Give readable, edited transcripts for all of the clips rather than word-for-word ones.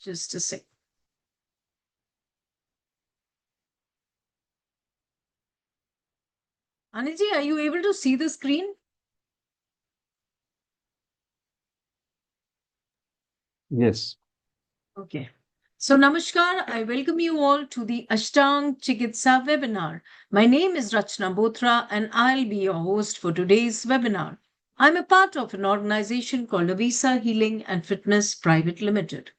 Just a sec. Aniji, are you able to see the screen? Yes. Okay. So, Namaskar, I welcome you all to the Ashtaang Chikitsa webinar. My name is Rachna Bothra and I'll be your host for today's webinar. I'm a part of an organization called Avisa Healing and Fitness Private Limited.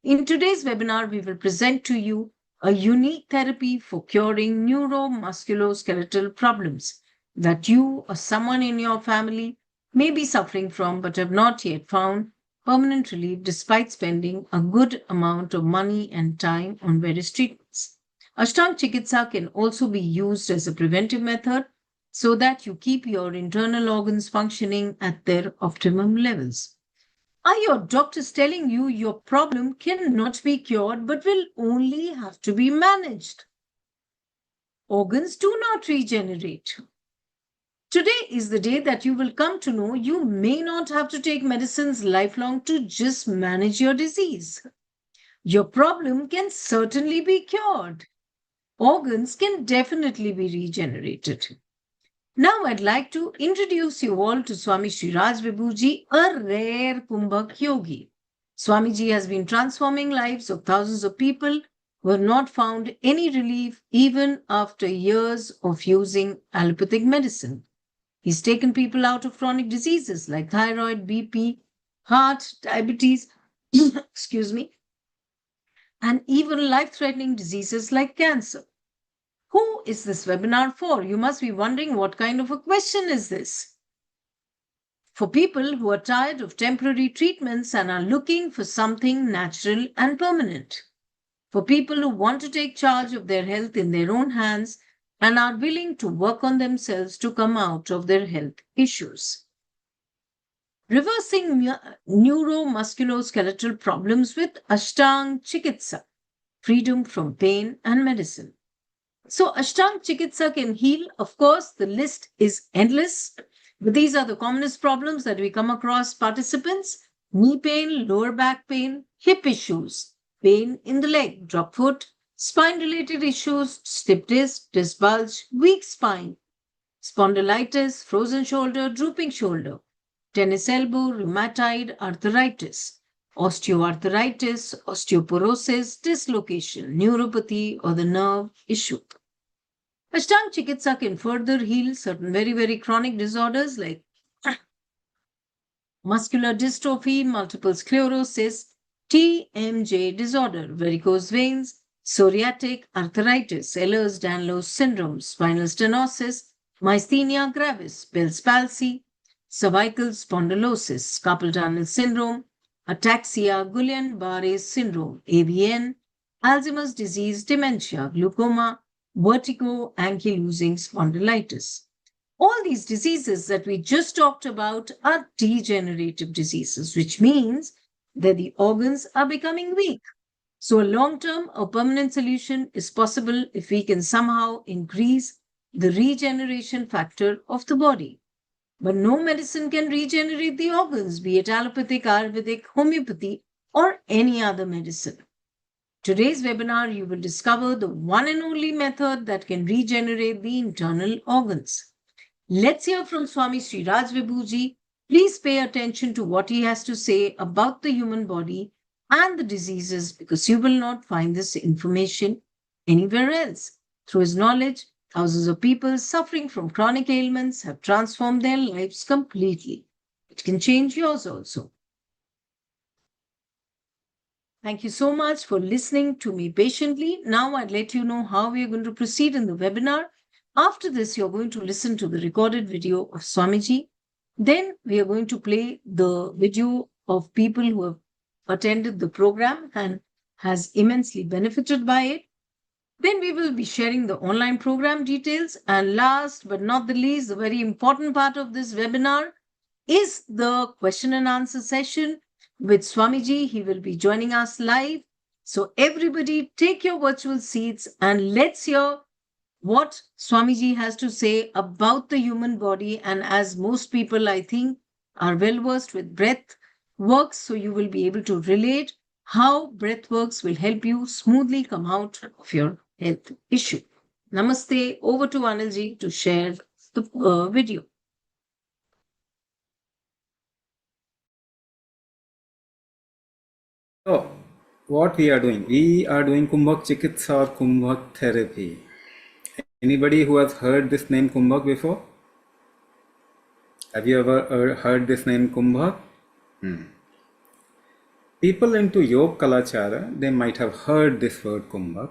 In today's webinar, we will present to you a unique therapy for curing neuromusculoskeletal problems that you or someone in your family may be suffering from but have not yet found permanent relief despite spending a good amount of money and time on various treatments. Ashtang Chikitsa can also be used as a preventive method so that you keep your internal organs functioning at their optimum levels. Are your doctors telling you your problem cannot be cured but will only have to be managed? Organs do not regenerate. Today is the day that you will come to know you may not have to take medicines lifelong to just manage your disease. Your problem can certainly be cured. Organs can definitely be regenerated. Now I'd like to introduce you all to Swami Sriraj Vibhuji, a rare Kumbhak yogi. Swamiji has been transforming lives of thousands of people who have not found any relief even after years of using allopathic medicine. He's taken people out of chronic diseases like thyroid, BP, heart, diabetes, excuse me, and even life-threatening diseases like cancer. Who is this webinar for? You must be wondering what kind of a question is this? For people who are tired of temporary treatments and are looking for something natural and permanent. For people who want to take charge of their health in their own hands and are willing to work on themselves to come out of their health issues. Reversing neuromusculoskeletal problems with Ashtaang Chikitsa, freedom from pain and medicine. So, Ashtaang Chikitsa can heal. Of course, the list is endless. But these are the commonest problems that we come across participants: knee pain, lower back pain, hip issues, pain in the leg, drop foot, spine related issues, stiff disc bulge, weak spine, spondylitis, frozen shoulder, drooping shoulder, tennis elbow, rheumatoid arthritis, osteoarthritis, osteoporosis, dislocation, neuropathy, or the nerve issue. Ashtang Chikitsa can further heal certain very chronic disorders like muscular dystrophy, multiple sclerosis, TMJ disorder, varicose veins, psoriatic arthritis, Ehlers-Danlos syndrome, spinal stenosis, myasthenia gravis, Bell's palsy, cervical spondylosis, carpal tunnel syndrome, ataxia, Guillain-Barré syndrome, AVN, Alzheimer's disease, dementia, glaucoma, vertigo, ankylosing spondylitis. All these diseases that we just talked about are degenerative diseases, which means that the organs are becoming weak. So, a long term or permanent solution is possible if we can somehow increase the regeneration factor of the body. But no medicine can regenerate the organs, be it allopathic, Ayurvedic, homeopathy, or any other medicine. Today's webinar, you will discover the one and only method that can regenerate the internal organs. Let's hear from Swami Sriraj Vibhuji. Please pay attention to what he has to say about the human body and the diseases because you will not find this information anywhere else. Through his knowledge, thousands of people suffering from chronic ailments have transformed their lives completely. It can change yours also. Thank you so much for listening to me patiently. Now I'd let you know how we are going to proceed in the webinar. After this, you're going to listen to the recorded video of Swamiji. Then we are going to play the video of people who have attended the program and has immensely benefited by it. Then we will be sharing the online program details. And last but not the least, the very important part of this webinar is the question and answer session with Swamiji. He will be joining us live. So everybody take your virtual seats and let's hear what Swamiji has to say about the human body. And as most people, I think, are well versed with breath works, so you will be able to relate how breath works will help you smoothly come out of your health issue. Namaste. Over to Anilji to share the video. So, what we are doing? We are doing Kumbhak Chikitsa or Kumbhak therapy. Anybody who has heard this name Kumbhak before? Have you ever heard this name Kumbhak? People into Yoga Kalachara, they might have heard this word Kumbhak.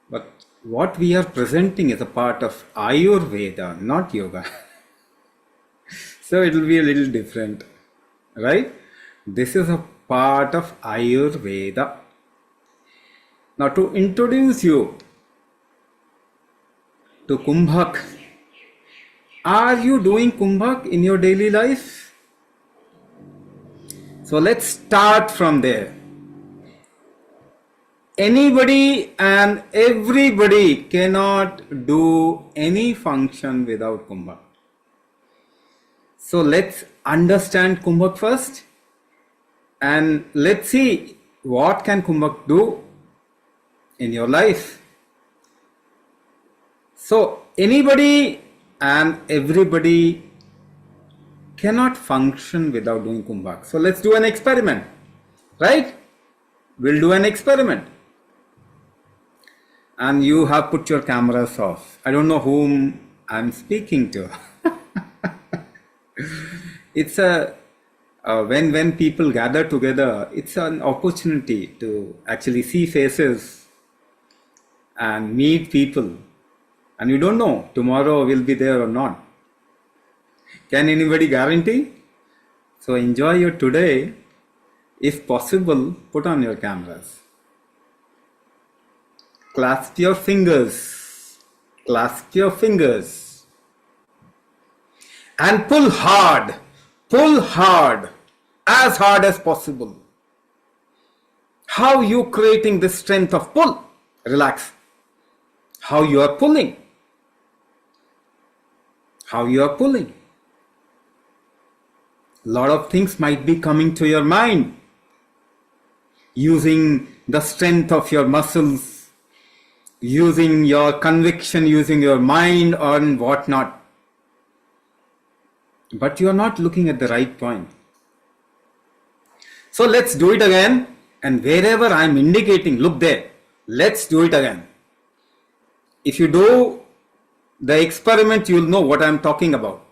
But what we are presenting is a part of Ayurveda, not yoga. So it will be a little different, right? This is a part of Ayurveda. Now to introduce you to Kumbhak, are you doing Kumbhak in your daily life? So let's start from there. Anybody and everybody cannot do any function without Kumbhak. So let's understand Kumbhak first and let's see what can Kumbhak do in your life. So anybody and everybody cannot function without doing Kumbhak. So let's do an experiment, right? We'll do an experiment. And you have put your cameras off. I don't know whom I'm speaking to. It's when people gather together, it's an opportunity to actually see faces and meet people. And you don't know tomorrow will be there or not. Can anybody guarantee? So enjoy your today. If possible, put on your cameras. Clasp your fingers. Clasp your fingers. And pull hard. Pull hard. As hard as possible. How you creating this strength of pull? Relax. How you are pulling. How you are pulling. A lot of things might be coming to your mind. Using the strength of your muscles. Using your conviction, using your mind or whatnot. But you are not looking at the right point. So let's do it again. And wherever I am indicating, look there. Let's do it again. If you do the experiment, you will know what I am talking about.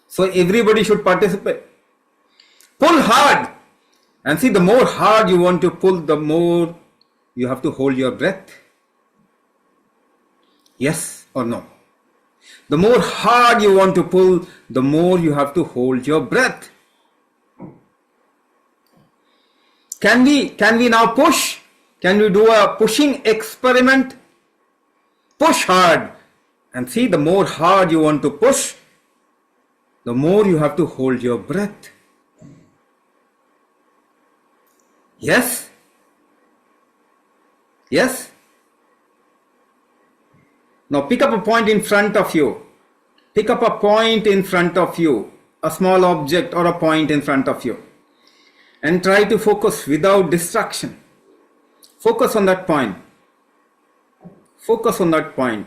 So everybody should participate. Pull hard. And see, the more hard you want to pull, the more you have to hold your breath. Yes or no? The more hard you want to pull, the more you have to hold your breath. Can we now push? Can we do a pushing experiment? Push hard. And see, the more hard you want to push, the more you have to hold your breath. Yes? Yes? Now pick up a point in front of you. Pick up a point in front of you. A small object or a point in front of you. And try to focus without distraction. Focus on that point. Focus on that point.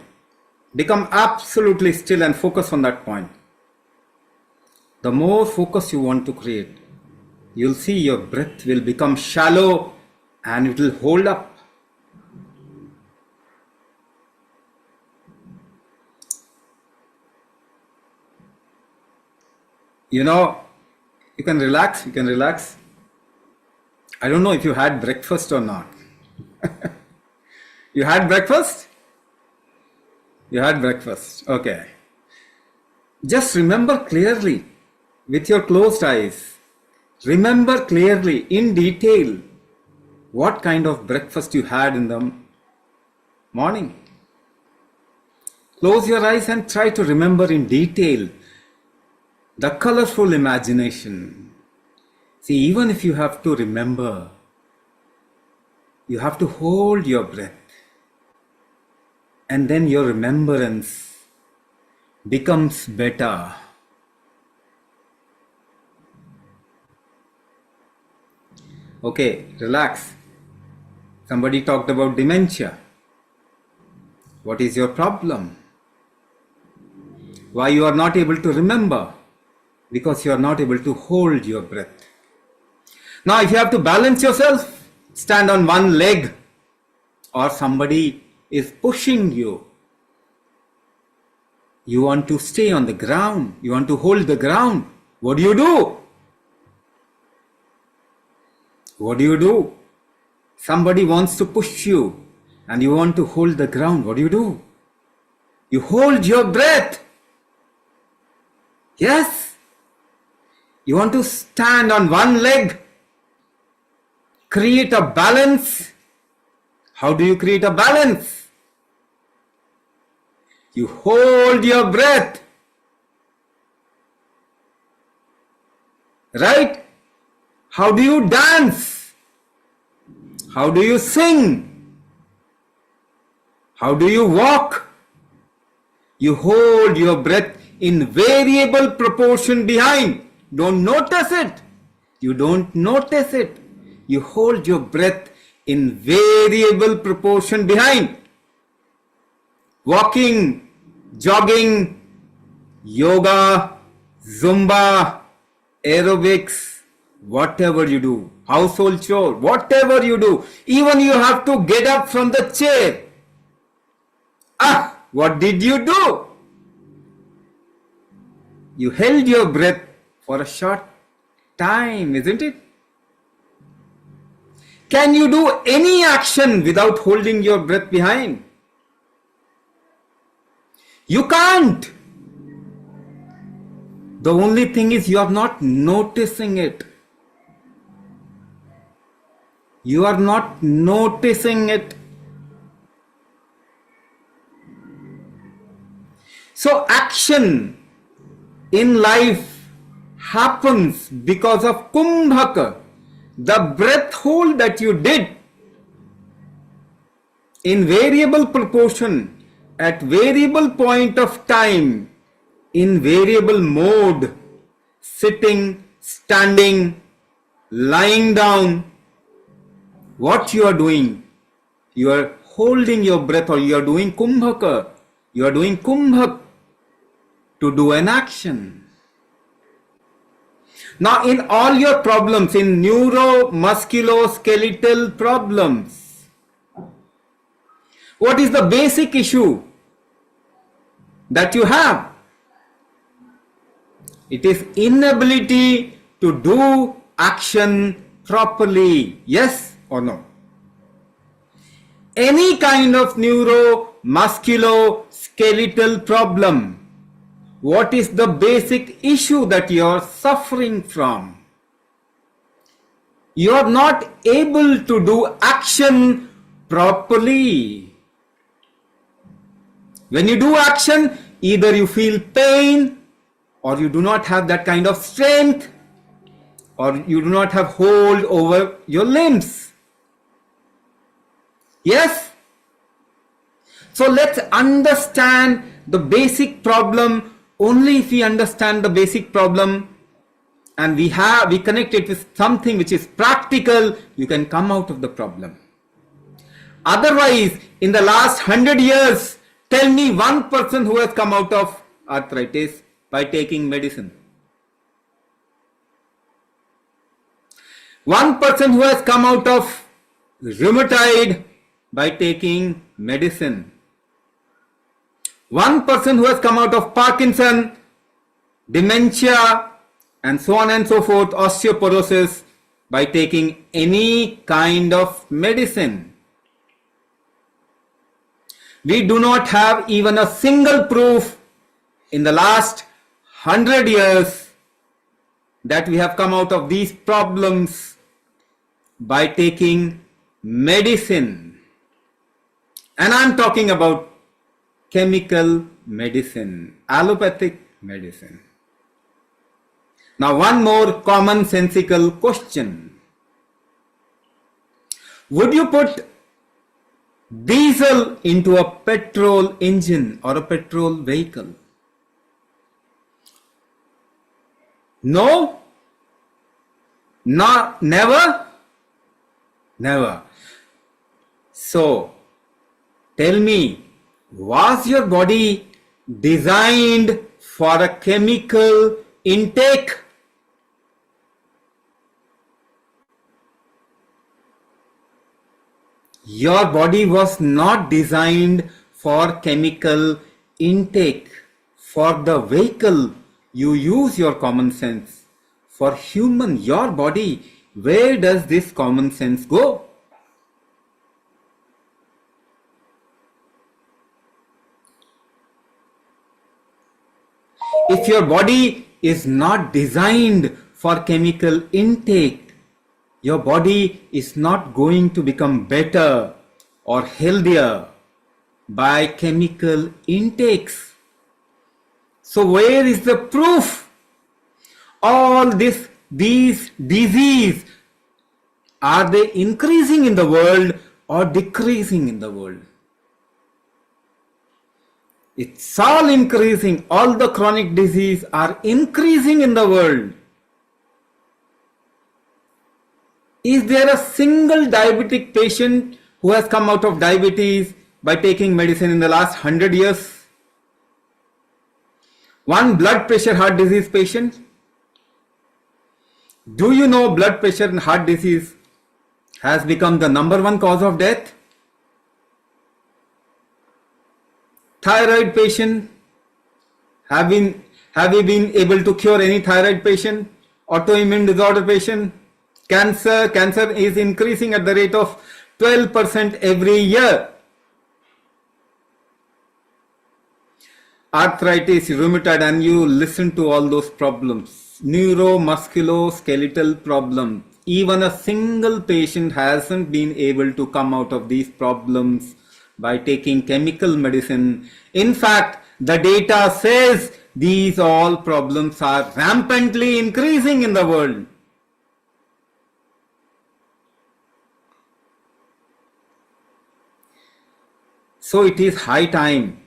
Become absolutely still and focus on that point. The more focus you want to create, you'll see your breath will become shallow and it will hold up. You know, you can relax, you can relax. I don't know if you had breakfast or not. You had breakfast? You had breakfast, okay. Just remember clearly with your closed eyes. Remember clearly in detail what kind of breakfast you had in the morning. Close your eyes and try to remember in detail the colorful imagination. See, even if you have to remember, you have to hold your breath. And then your remembrance becomes better. Okay, relax. Somebody talked about dementia. What is your problem? Why you are not able to remember? Because you are not able to hold your breath. Now, if you have to balance yourself, stand on one leg, or somebody is pushing you. You want to stay on the ground. You want to hold the ground. What do you do? What do you do? Somebody wants to push you and you want to hold the ground. What do you do? You hold your breath. Yes. You want to stand on one leg. Create a balance. How do you create a balance? You hold your breath. Right? How do you dance? How do you sing? How do you walk? You hold your breath in variable proportion behind. Don't notice it. You don't notice it. You hold your breath in variable proportion behind. Walking, jogging, yoga, Zumba, aerobics, whatever you do, household chore, whatever you do, even you have to get up from the chair. What did you do? You held your breath for a short time, isn't it? Can you do any action without holding your breath behind? You can't. The only thing is you are not noticing it. You are not noticing it. So action in life happens because of kumbhaka, the breath hold that you did in variable proportion, at variable point of time, in variable mode, sitting, standing, lying down. What you are doing? You are holding your breath, or you are doing kumbhaka. You are doing kumbhak to do an action. Now, in all your problems, in neuro musculoskeletal problems, what is the basic issue that you have? It is inability to do action properly. Yes or no? Any kind of neuro musculoskeletal problem, what is the basic issue that you are suffering from? You are not able to do action properly. When you do action, either you feel pain, or you do not have that kind of strength, or you do not have hold over your limbs. Yes? So let's understand the basic problem. Only if we understand the basic problem and we connect it with something which is practical, you can come out of the problem. Otherwise, in the last 100 years, tell me one person who has come out of arthritis by taking medicine. One person who has come out of rheumatoid by taking medicine. One person who has come out of Parkinson, dementia, and so on and so forth, osteoporosis, by taking any kind of medicine. We do not have even a single proof in the last 100 years that we have come out of these problems by taking medicine. And I'm talking about chemical medicine, allopathic medicine. Now, one more commonsensical question. Would you put diesel into a petrol engine or a petrol vehicle? No? Not, never? Never. So, tell me, was your body designed for a chemical intake? Your body was not designed for chemical intake. For the vehicle, you use your common sense. For human, your body, where does this common sense go? If your body is not designed for chemical intake, your body is not going to become better or healthier by chemical intakes. So where is the proof? All these diseases, are they increasing in the world or decreasing in the world? It's all increasing. All the chronic disease are increasing in the world. Is there a single diabetic patient who has come out of diabetes by taking medicine in the last 100 years? One blood pressure heart disease patient? Do you know blood pressure and heart disease has become the #1 cause of death? Thyroid patient, have we been able to cure any thyroid patient? Autoimmune disorder patient? Cancer is increasing at the rate of 12% every year. Arthritis, rheumatoid, and you listen to all those problems. Neuro musculoskeletal problems. Even a single patient hasn't been able to come out of these problems by taking chemical medicine. In fact, the data says these all problems are rampantly increasing in the world. So it is high time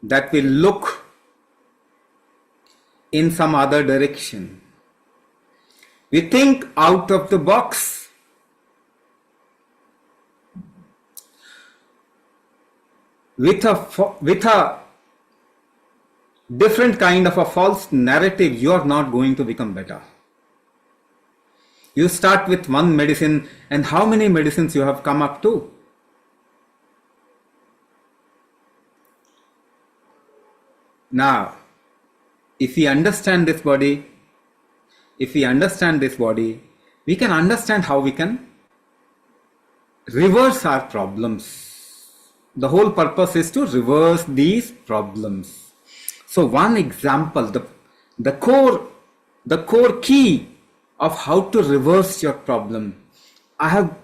that we look in some other direction. We think out of the box. With a different kind of a false narrative, you are not going to become better. You start with one medicine, and how many medicines you have come up to? Now, if we understand this body, we can understand how we can reverse our problems. The whole purpose is to reverse these problems. So one example, the core key of how to reverse your problem, I have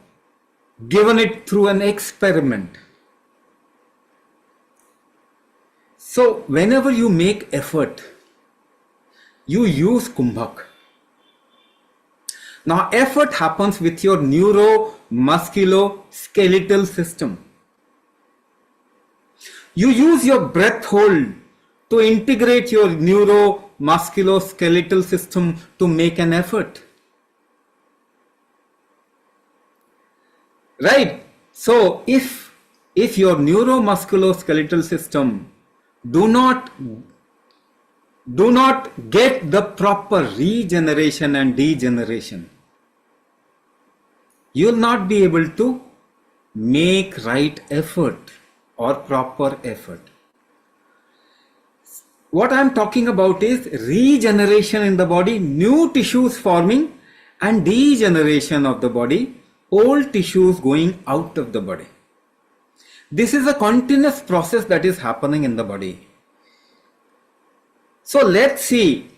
given it through an experiment. So whenever you make effort, you use kumbhak. Now effort happens with your neuro musculoskeletal system. You use your breath hold to integrate your neuro musculoskeletal system to make an effort. Right? So if your neuro musculoskeletal system do not get the proper regeneration and degeneration, you will not be able to make right effort or proper effort. What I am talking about is regeneration in the body, new tissues forming, and degeneration of the body, old tissues going out of the body. This is a continuous process that is happening in the body. So let's see,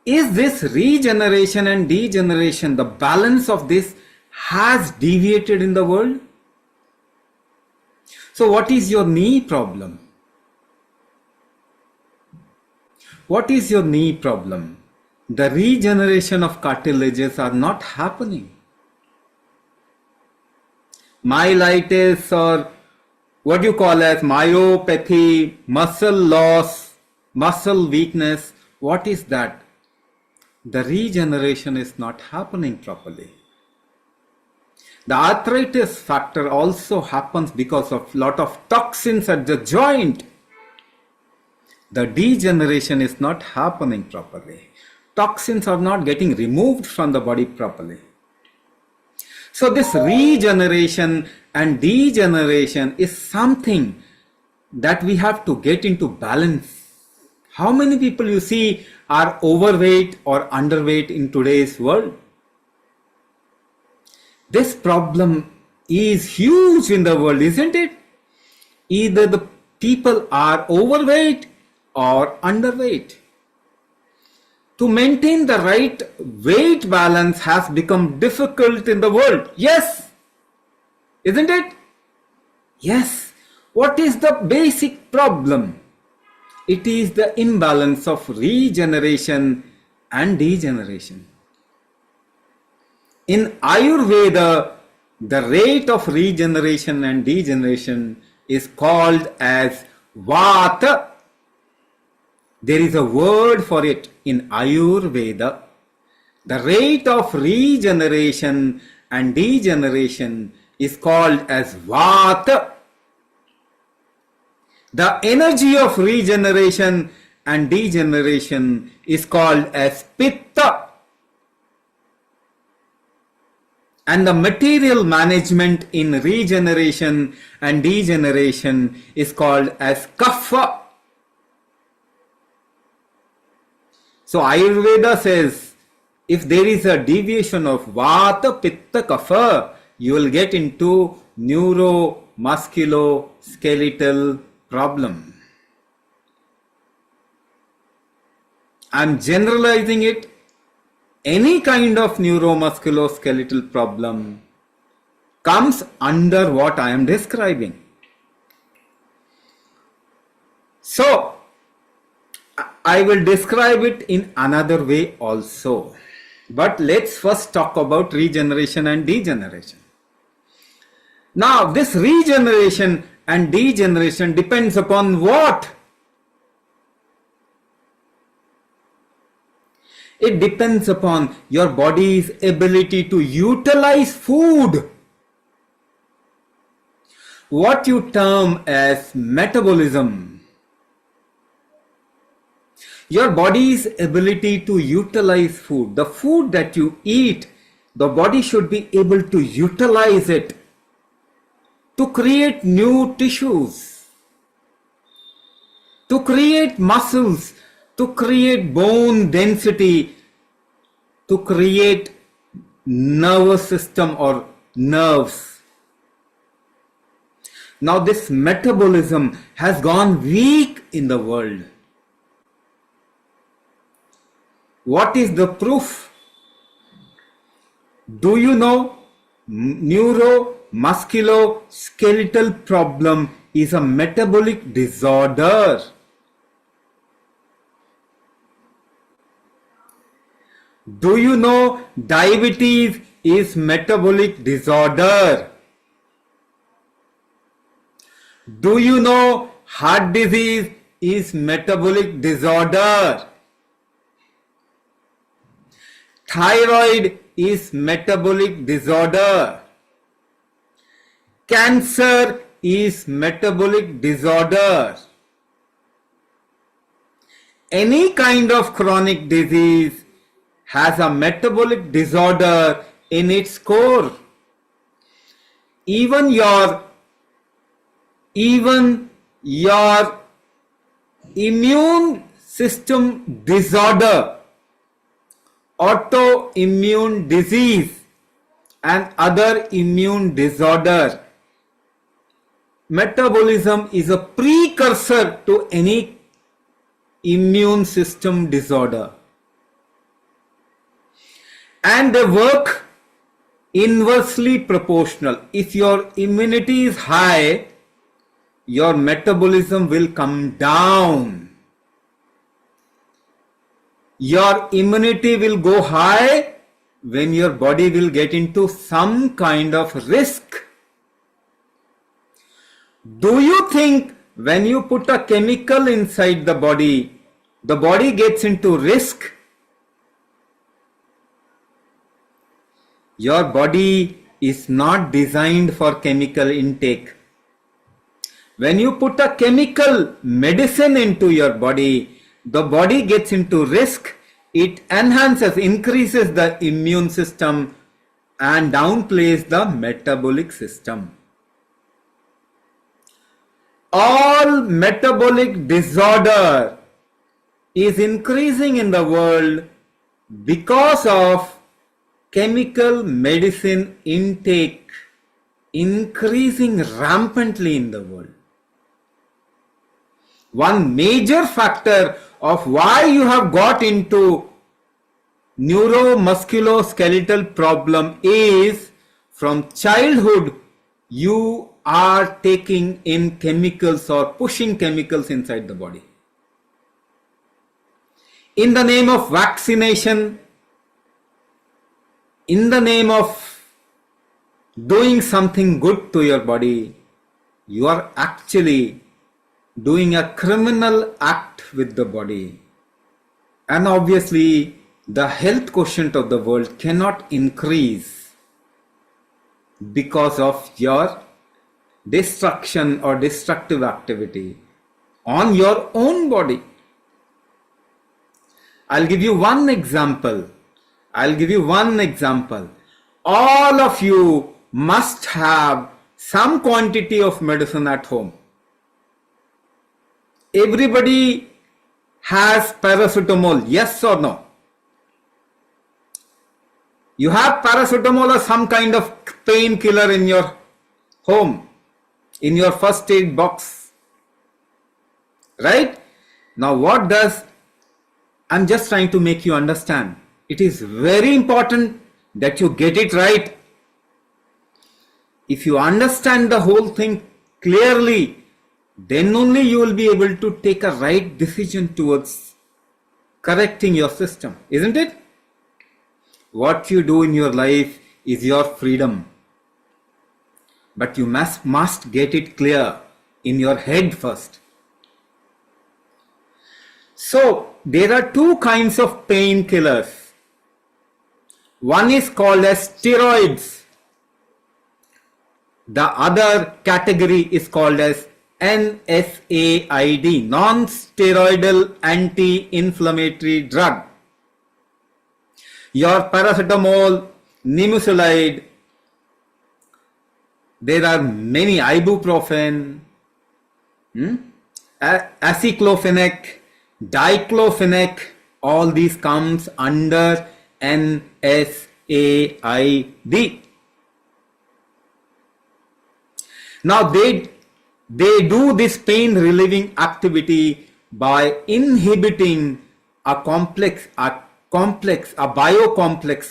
is this regeneration and degeneration, the balance of this has deviated in the world? So what is your knee problem? What is your knee problem? The regeneration of cartilages are not happening. Myelitis, or what you call as myopathy, muscle loss, muscle weakness, what is that? The regeneration is not happening properly. The arthritis factor also happens because of lot of toxins at the joint. The degeneration is not happening properly. Toxins are not getting removed from the body properly. So this regeneration and degeneration is something that we have to get into balance. How many people you see are overweight or underweight in today's world? This problem is huge in the world, isn't it? Either the people are overweight or underweight. To maintain the right weight balance has become difficult in the world. Yes, isn't it? Yes. What is the basic problem? It is the imbalance of regeneration and degeneration. In Ayurveda, the rate of regeneration and degeneration is called as Vata. There is a word for it in Ayurveda. The rate of regeneration and degeneration is called as Vata. The energy of regeneration and degeneration is called as Pitta. And the material management in regeneration and degeneration is called as Kapha. So Ayurveda says, if there is a deviation of Vata, Pitta, Kapha, you will get into Neuro Musculoskeletal Problem. I'm generalizing it. Any kind of neuromusculoskeletal problem comes under what I am describing. So, I will describe it in another way also. But let's first talk about regeneration and degeneration. Now, this regeneration and degeneration depends upon what? It depends upon your body's ability to utilize food. What you term as metabolism. Your body's ability to utilize food. The food that you eat, the body should be able to utilize it to create new tissues, to create muscles, to create bone density, to create nervous system or nerves. Now this metabolism has gone weak in the world. What is the proof? Do you know neuromusculoskeletal problem is a metabolic disorder? Do you know diabetes is metabolic disorder? Do you know heart disease is metabolic disorder? Thyroid is metabolic disorder. Cancer is metabolic disorder. Any kind of chronic disease has a metabolic disorder in its core. Even your immune system disorder, autoimmune disease and other immune disorder, metabolism is a precursor to any immune system disorder. And they work inversely proportional. If your immunity is high, your metabolism will come down. Your immunity will go high when your body will get into some kind of risk. Do you think when you put a chemical inside the body gets into risk? Your body is not designed for chemical intake. When you put a chemical medicine into your body, the body gets into risk. It enhances, increases the immune system and downplays the metabolic system. All metabolic disorder is increasing in the world because of chemical medicine intake increasing rampantly in the world. One major factor of why you have got into neuro musculoskeletal problem is from childhood you are taking in chemicals or pushing chemicals inside the body. In the name of vaccination, in the name of doing something good to your body, you are actually doing a criminal act with the body. And obviously, the health quotient of the world cannot increase because of your destruction or destructive activity on your own body. I'll give you one example. All of you must have some quantity of medicine at home. Everybody has paracetamol, yes or no? You have paracetamol or some kind of painkiller in your home, in your first aid box, right? Now I'm just trying to make you understand. It is very important that you get it right. If you understand the whole thing clearly, then only you will be able to take a right decision towards correcting your system, isn't it? What you do in your life is your freedom. But you must get it clear in your head first. So, there are two kinds of painkillers. One is called as steroids. The other category is called as NSAID, non-steroidal anti-inflammatory drug. Your paracetamol, nimesulide, there are many, ibuprofen, aceclofenac, diclofenac, all these comes under NSAID. Now they do this pain relieving activity by inhibiting a biocomplex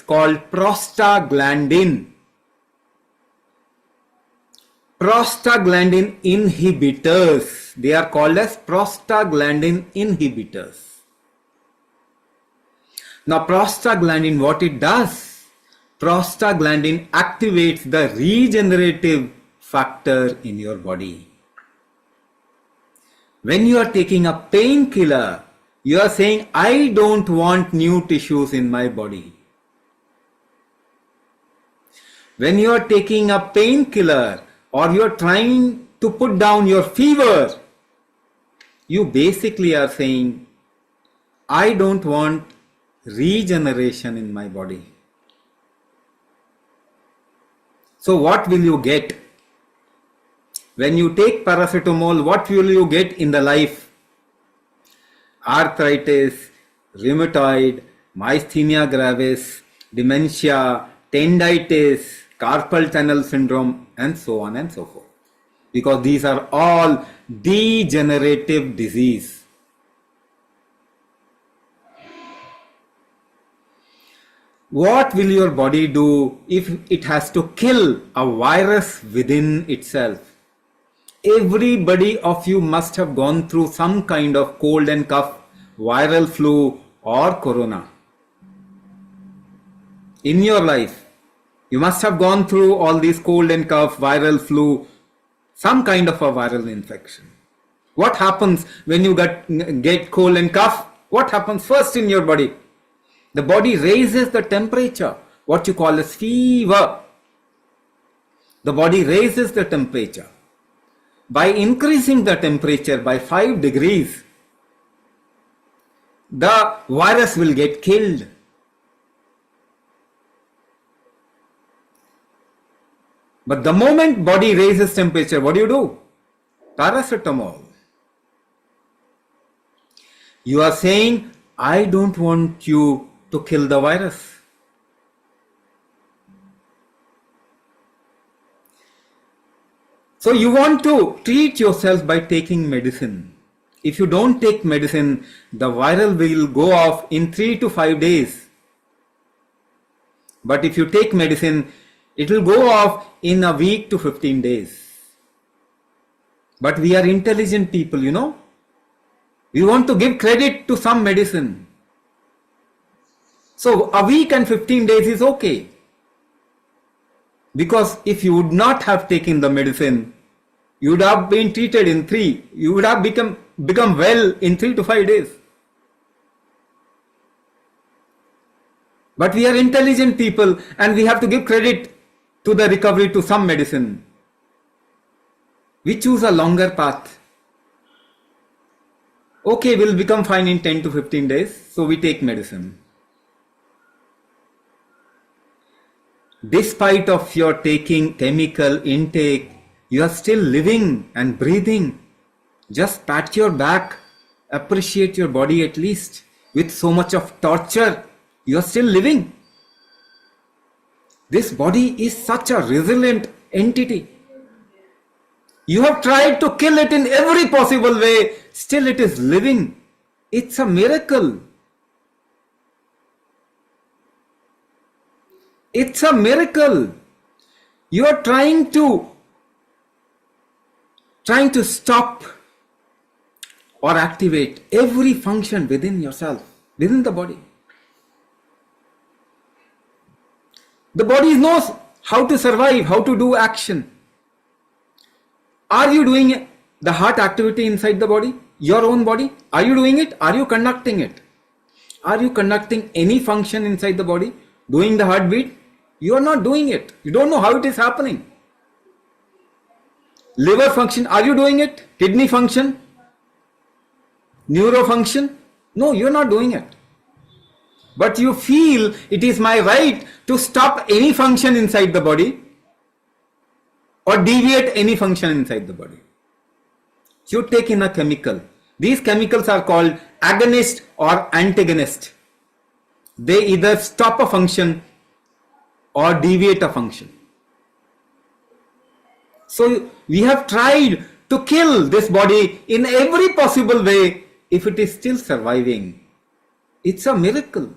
called prostaglandin. Prostaglandin inhibitors. They are called as prostaglandin inhibitors. Now prostaglandin, what it does? Prostaglandin activates the regenerative factor in your body. When you are taking a painkiller, you are saying, I don't want new tissues in my body. When you are taking a painkiller or you are trying to put down your fever, you basically are saying, I don't want regeneration in my body. So what will you get? When you take paracetamol, what will you get in the life? Arthritis, rheumatoid, myasthenia gravis, dementia, tendinitis, carpal tunnel syndrome, and so on and so forth. Because these are all degenerative disease. What will your body do if it has to kill a virus within itself? Everybody of you must have gone through some kind of cold and cough, viral flu or corona. In your life, you must have gone through all these cold and cough, viral flu, some kind of a viral infection. What happens when you get cold and cough? What happens first in your body? The body raises the temperature, what you call as fever. the body raises the temperature. By increasing the temperature by 5 degrees, the virus will get killed. But the moment body raises temperature, what do? Paracetamol. You are saying, I don't want you to kill the virus. So you want to treat yourself by taking medicine. If you don't take medicine, the viral will go off in 3 to 5 days. But if you take medicine, it will go off in a week to 15 days. But we are intelligent people, you know. We want to give credit to some medicine. So a week and 15 days is okay. Because if you would not have taken the medicine, you would have been treated in 3. You would have become well in 3 to 5 days. But we are intelligent people and we have to give credit to the recovery to some medicine. We choose a longer path. Okay, we'll become fine in 10 to 15 days, so we take medicine. Despite of your taking chemical intake, you are still living and breathing. Just pat your back, appreciate your body at least. With so much of torture, you are still living. This body is such a resilient entity. You have tried to kill it in every possible way, still it is living. It's a miracle. It's a miracle. You are trying to stop or activate every function within yourself, within the body. The body knows how to survive, how to do action. Are you doing the heart activity inside the body? Your own body? Are you doing it? Are you conducting it? Are you conducting any function inside the body? Doing the heartbeat? You are not doing it. You don't know how it is happening. Liver function, are you doing it? Kidney function? Neuro function? No, you are not doing it. But you feel it is my right to stop any function inside the body or deviate any function inside the body. You take in a chemical. These chemicals are called agonist or antagonist. They either stop a function or deviate a function. So we have tried to kill this body in every possible way. If it is still surviving, it's a miracle.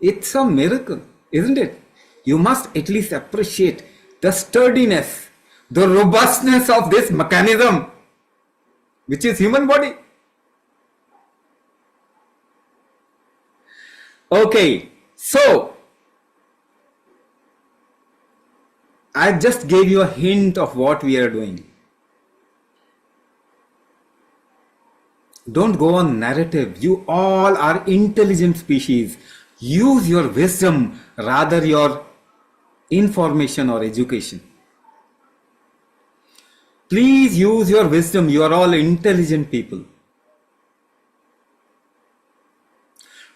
It's a miracle, isn't it? You must at least appreciate the sturdiness, the robustness of this mechanism, which is human body. Okay, so I just gave you a hint of what we are doing. Don't go on narrative. You all are intelligent species. Use your wisdom rather your information or education. Please use your wisdom. You are all intelligent people.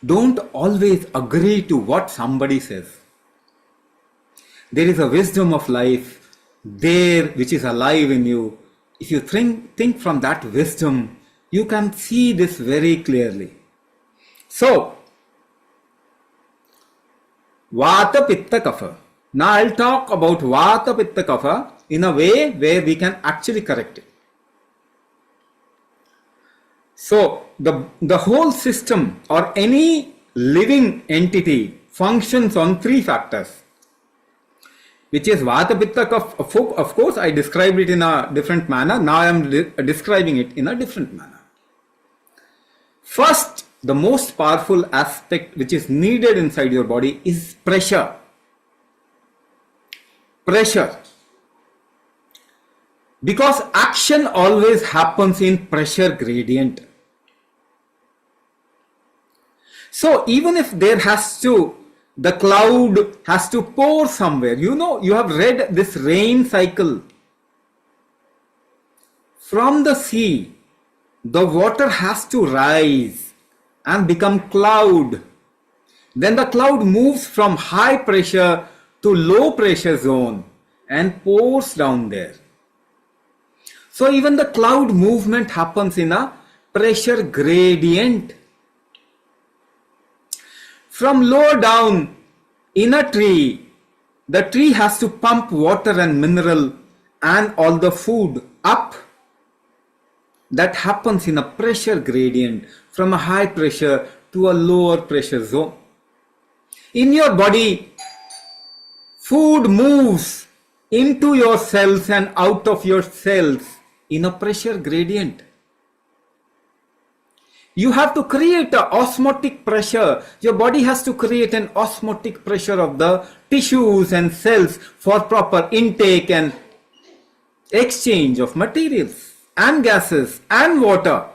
Don't always agree to what somebody says. There is a wisdom of life there which is alive in you. If you think from that wisdom, you can see this very clearly. So, Vata Pitta Kapha. Now I'll talk about Vata Pitta Kapha in a way where we can actually correct it. So, the whole system or any living entity functions on 3 factors, which is Vata Pitta Kapha. Of course, I described it in a different manner. Now I am describing it in a different manner. First, the most powerful aspect which is needed inside your body is pressure. Pressure. Because action always happens in pressure gradient. So even if there has to the cloud has to pour somewhere. You have read this rain cycle. From the sea, the water has to rise and become cloud. Then the cloud moves from high pressure to low pressure zone and pours down there. So even the cloud movement happens in a pressure gradient. From lower down in a tree, the tree has to pump water and mineral and all the food up. That happens in a pressure gradient from a high pressure to a lower pressure zone. In your body, food moves into your cells and out of your cells in a pressure gradient. You have to create an osmotic pressure. Your body has to create an osmotic pressure of the tissues and cells for proper intake and exchange of materials and gases and water.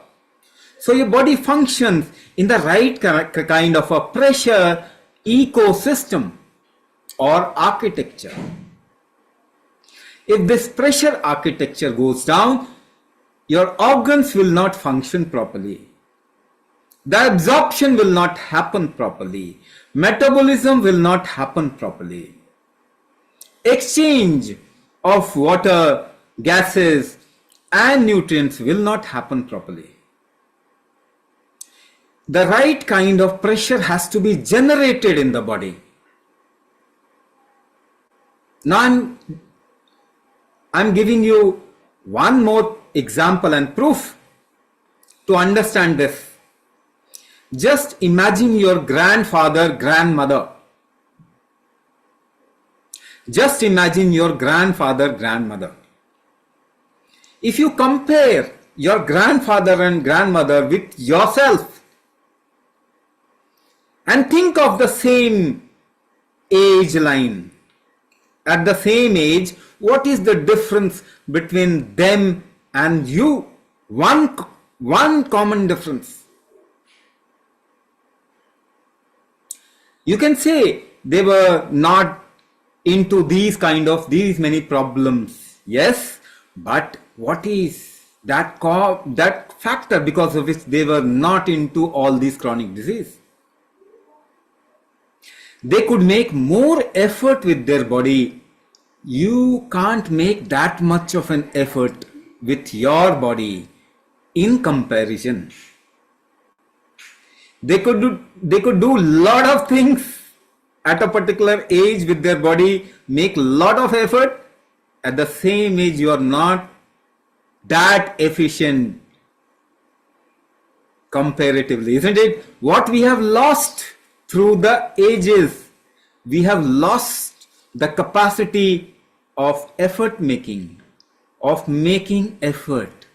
So your body functions in the right kind of a pressure ecosystem or architecture. If this pressure architecture goes down, your organs will not function properly. The absorption will not happen properly. Metabolism will not happen properly. Exchange of water, gases, and nutrients will not happen properly. The right kind of pressure has to be generated in the body. Now I'm giving you one more example and proof to understand this. Just imagine your grandfather, grandmother. Just imagine your grandfather, grandmother. If you compare your grandfather and grandmother with yourself and think of the same age line, at the same age, what is the difference between them and you? One common difference. You can say they were not into these many problems. Yes, but what is that factor because of which they were not into all these chronic disease? They could make more effort with their body. You can't make that much of an effort with your body in comparison. They could do lot of things at a particular age with their body, make lot of effort. At the same age, you are not that efficient comparatively, isn't it? What we have lost through the ages, we have lost the capacity of effort making, of making effort.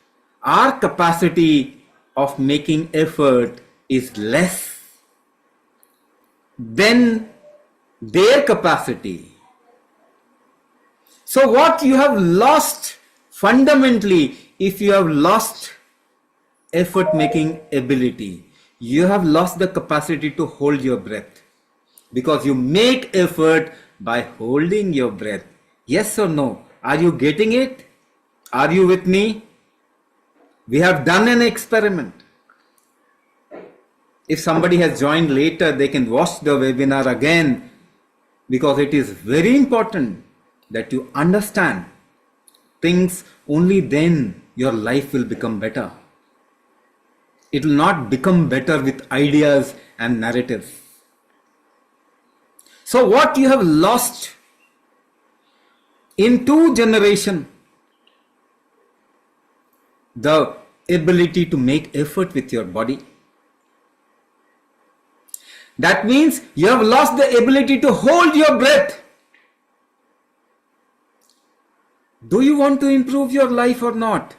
Our capacity of making effort is less than their capacity. So what you have lost fundamentally, if you have lost effort making ability, you have lost the capacity to hold your breath, because you make effort by holding your breath. Yes or no? Are you getting it? Are you with me? We have done an experiment. If somebody has joined later, they can watch the webinar again, because it is very important that you understand things. Only then your life will become better. It will not become better with ideas and narratives. So what you have lost in 2 generations, the ability to make effort with your body. That means you have lost the ability to hold your breath. Do you want to improve your life or not?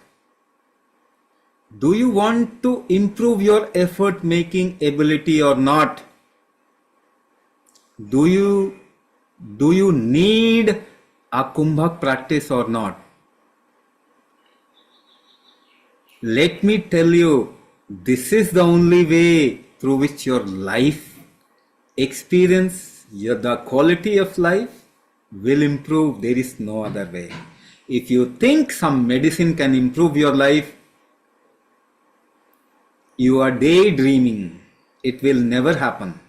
Do you want to improve your effort making ability or not? Do you need a Kumbhak practice or not? Let me tell you, this is the only way through which your life experience the quality of life will improve. There is no other way. If you think some medicine can improve your life, you are daydreaming. It will never happen.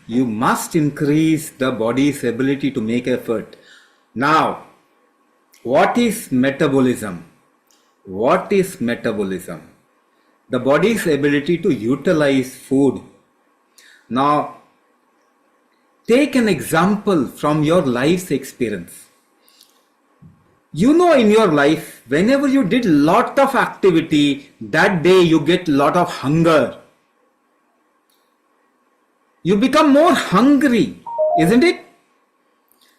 You must increase the body's ability to make effort. Now, what is metabolism? What is metabolism? The body's ability to utilize food. Now, take an example from your life's experience. You know, in your life, whenever you did lot of activity, that day you get lot of hunger. You become more hungry, isn't it?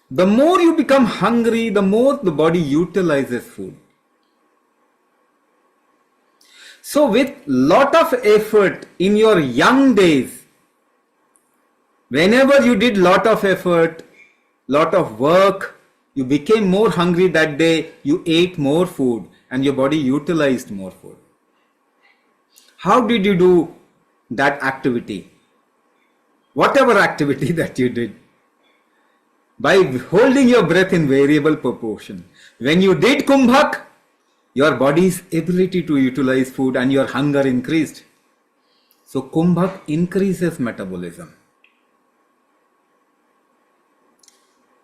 The more you become hungry, the more the body utilizes food. So with lot of effort in your young days, whenever you did lot of effort, lot of work, you became more hungry that day, you ate more food and your body utilized more food. How did you do that activity? Whatever activity that you did, by holding your breath in variable proportion. When you did kumbhak, your body's ability to utilize food and your hunger increased. So kumbhak increases metabolism.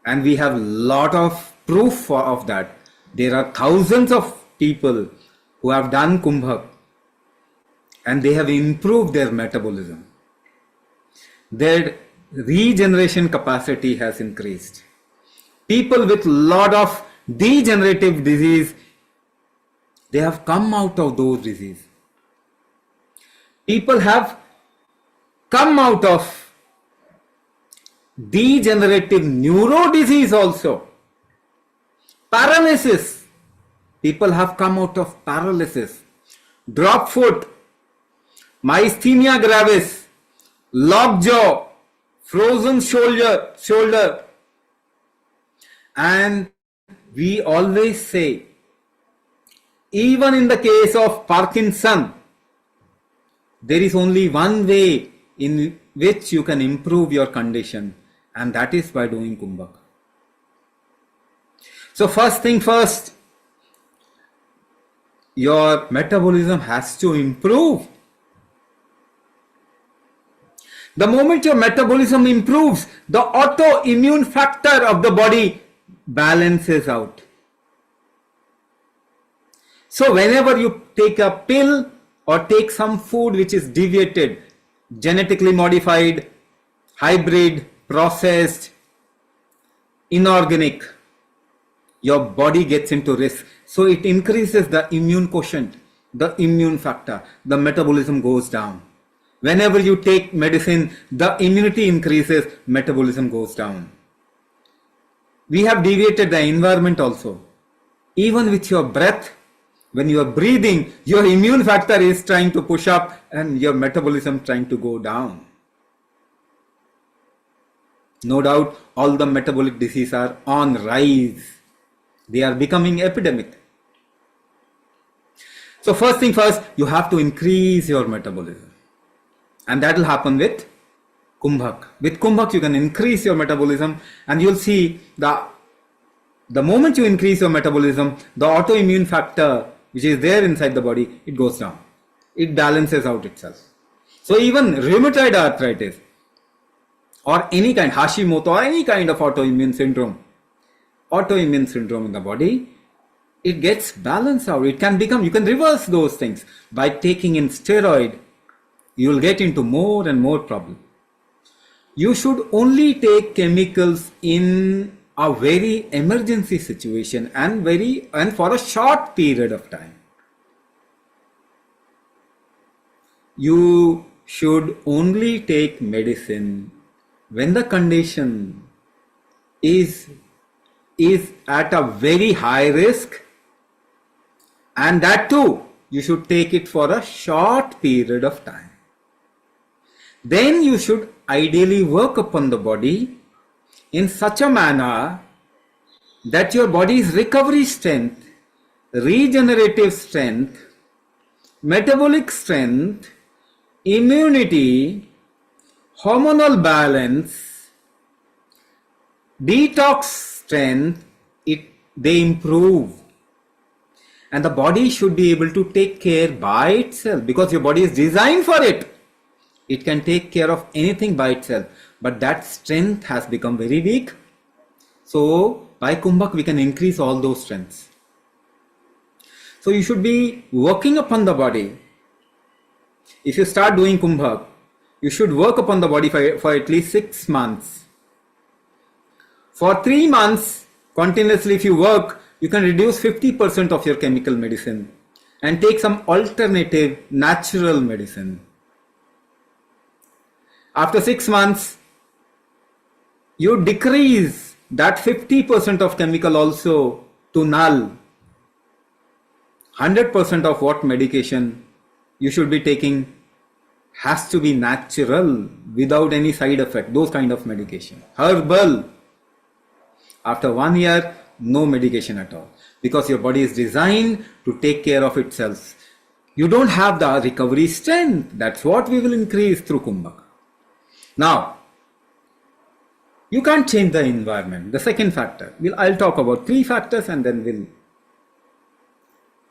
And we have lot of proof of that. There are thousands of people who have done kumbhak and they have improved their metabolism. Their regeneration capacity has increased. People with lot of degenerative disease, they have come out of those diseases. People have come out of degenerative neuro disease also. Paralysis. People have come out of paralysis. Drop foot, myasthenia gravis, lockjaw, frozen shoulder. And we always say, even in the case of Parkinson, there is only one way in which you can improve your condition, and that is by doing kumbhak. So first thing first, your metabolism has to improve. The moment your metabolism improves, the autoimmune factor of the body balances out. So whenever you take a pill or take some food which is deviated, genetically modified, hybrid, processed, inorganic, your body gets into risk. So it increases the immune quotient, the immune factor, the metabolism goes down. Whenever you take medicine, the immunity increases, metabolism goes down. We have deviated the environment also. Even with your breath, when you are breathing, your immune factor is trying to push up and your metabolism trying to go down. No doubt, all the metabolic diseases are on rise. They are becoming epidemic. So first thing first, you have to increase your metabolism. And that will happen with kumbhak. With kumbhak, you can increase your metabolism, and you'll see the moment you increase your metabolism, the autoimmune factor which is there inside the body, it goes down. It balances out itself. So even rheumatoid arthritis or any kind, Hashimoto or any kind of autoimmune syndrome in the body, it gets balanced out. It can become, you can reverse those things by taking in steroid. You will get into more and more problems. You should only take chemicals in a very emergency situation and for a short period of time. You should only take medicine when the condition is at a very high risk, and that too you should take it for a short period of time. Then you should ideally work upon the body in such a manner that your body's recovery strength, regenerative strength, metabolic strength, immunity hormonal balance, detox strength, they improve. And the body should be able to take care by itself because your body is designed for it. It can take care of anything by itself, but that strength has become very weak. So by Kumbhak we can increase all those strengths. So you should be working upon the body. If you start doing Kumbhak, you should work upon the body for at least 6 months. For 3 months, continuously if you work, you can reduce 50% of your chemical medicine and take some alternative natural medicine. After 6 months, you decrease that 50% of chemical also to null. 100% of what medication you should be taking has to be natural without any side effect, those kind of medication. Herbal. After 1 year, no medication at all because your body is designed to take care of itself. You don't have the recovery strength. That's what we will increase through Kumbhak. Now, you can't change the environment. The second factor. I'll talk about 3 factors and then we'll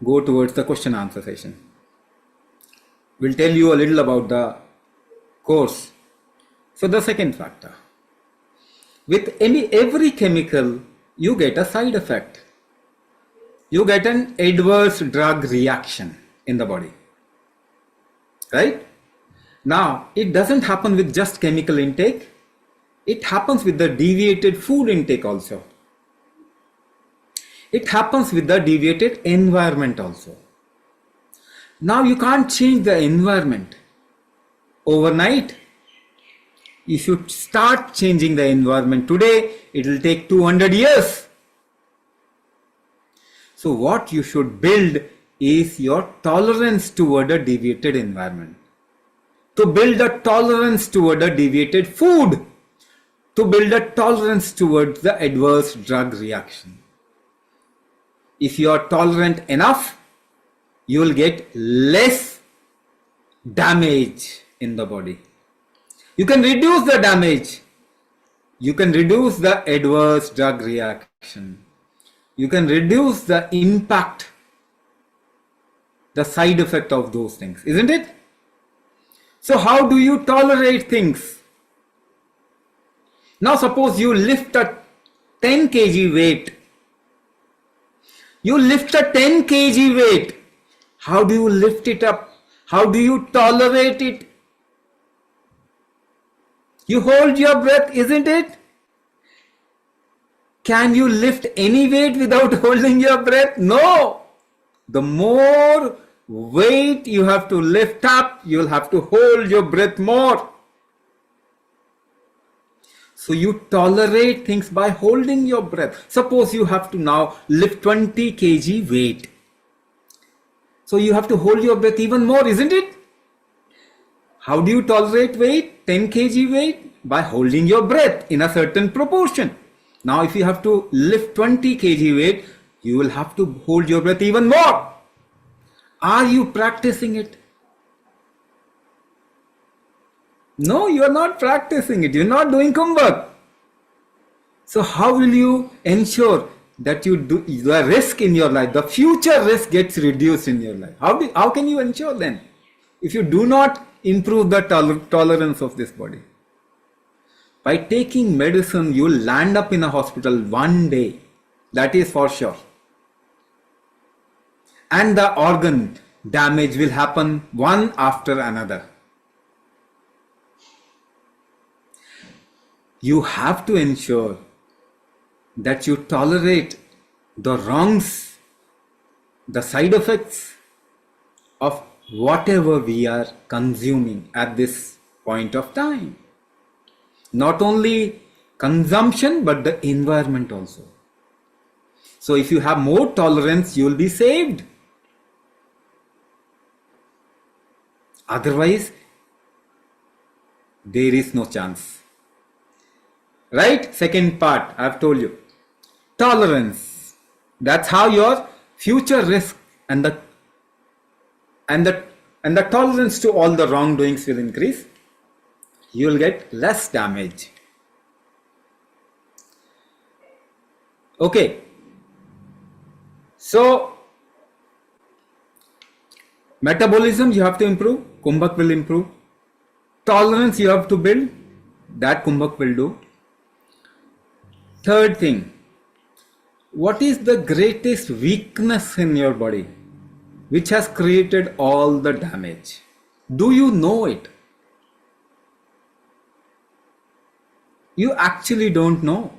go towards the question answer session. We'll tell you a little about the course. So the second factor. With every chemical, you get a side effect. You get an adverse drug reaction in the body. Right? Now, it doesn't happen with just chemical intake. It happens with the deviated food intake also. It happens with the deviated environment also. Now you can't change the environment overnight. You should start changing the environment today. It will take 200 years. So what you should build is your tolerance toward a deviated environment. To build a tolerance toward a deviated food. To build a tolerance towards the adverse drug reaction. If you are tolerant enough, you will get less damage in the body. You can reduce the damage. You can reduce the adverse drug reaction. You can reduce the impact, the side effect of those things, isn't it? So how do you tolerate things? Now suppose you lift a 10 kg weight. You lift a 10 kg weight. How do you lift it up? How do you tolerate it? You hold your breath, isn't it? Can you lift any weight without holding your breath? No. The more weight you have to lift up, you'll have to hold your breath more. So you tolerate things by holding your breath. Suppose you have to now lift 20 kg weight. So you have to hold your breath even more, isn't it? How do you tolerate weight? 10 kg weight? By holding your breath in a certain proportion. Now if you have to lift 20 kg weight, you will have to hold your breath even more. Are you practicing it? No, you are not practicing it. You are not doing Kumbhak. So how will you ensure that you do the risk in your life, the future risk gets reduced in your life? How can you ensure then? If you do not improve the tolerance of this body. By taking medicine, you will land up in a hospital one day. That is for sure. And the organ damage will happen one after another. You have to ensure that you tolerate the wrongs, the side effects of whatever we are consuming at this point of time. Not only consumption, but the environment also. So if you have more tolerance, you will be saved. Otherwise, there is no chance. Right? Second part, I have told you. Tolerance. That's how your future risk and the tolerance to all the wrongdoings will increase. you will get less damage. Okay, so metabolism you have to improve, Kumbhak will improve. Tolerance you have to build, that Kumbhak will do. Third thing, what is the greatest weakness in your body which has created all the damage? Do you know it? You actually don't know.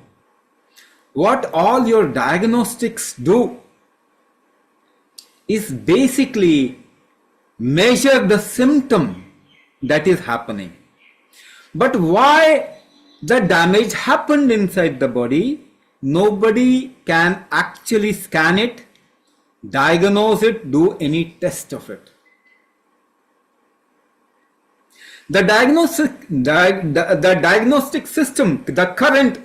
What all your diagnostics do is basically measure the symptom that is happening. But why the damage happened inside the body, nobody can actually scan it, diagnose it, do any test of it. The diagnostic system, the current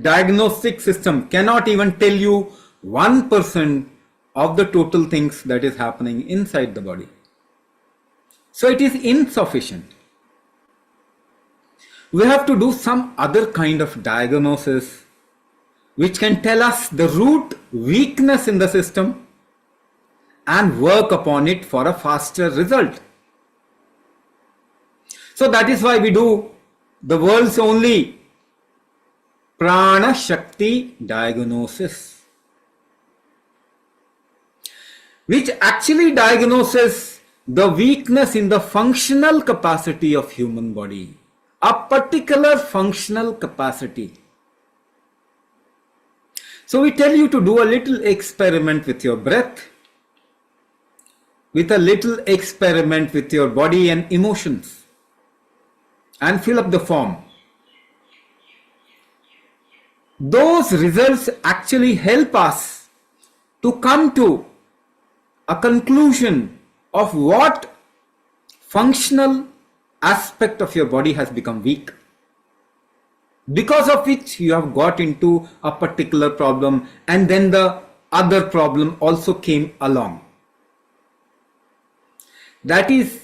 diagnostic system cannot even tell you 1% of the total things that is happening inside the body. So it is insufficient. We have to do some other kind of diagnosis which can tell us the root weakness in the system and work upon it for a faster result. So that is why we do the world's only Prana Shakti diagnosis, which actually diagnoses the weakness in the functional capacity of human body, a particular functional capacity. So we tell you to do a little experiment with your breath, with a little experiment with your body and emotions, and fill up the form. Those results actually help us to come to a conclusion of what functional aspect of your body has become weak, because of which you have got into a particular problem, and then the other problem also came along. That is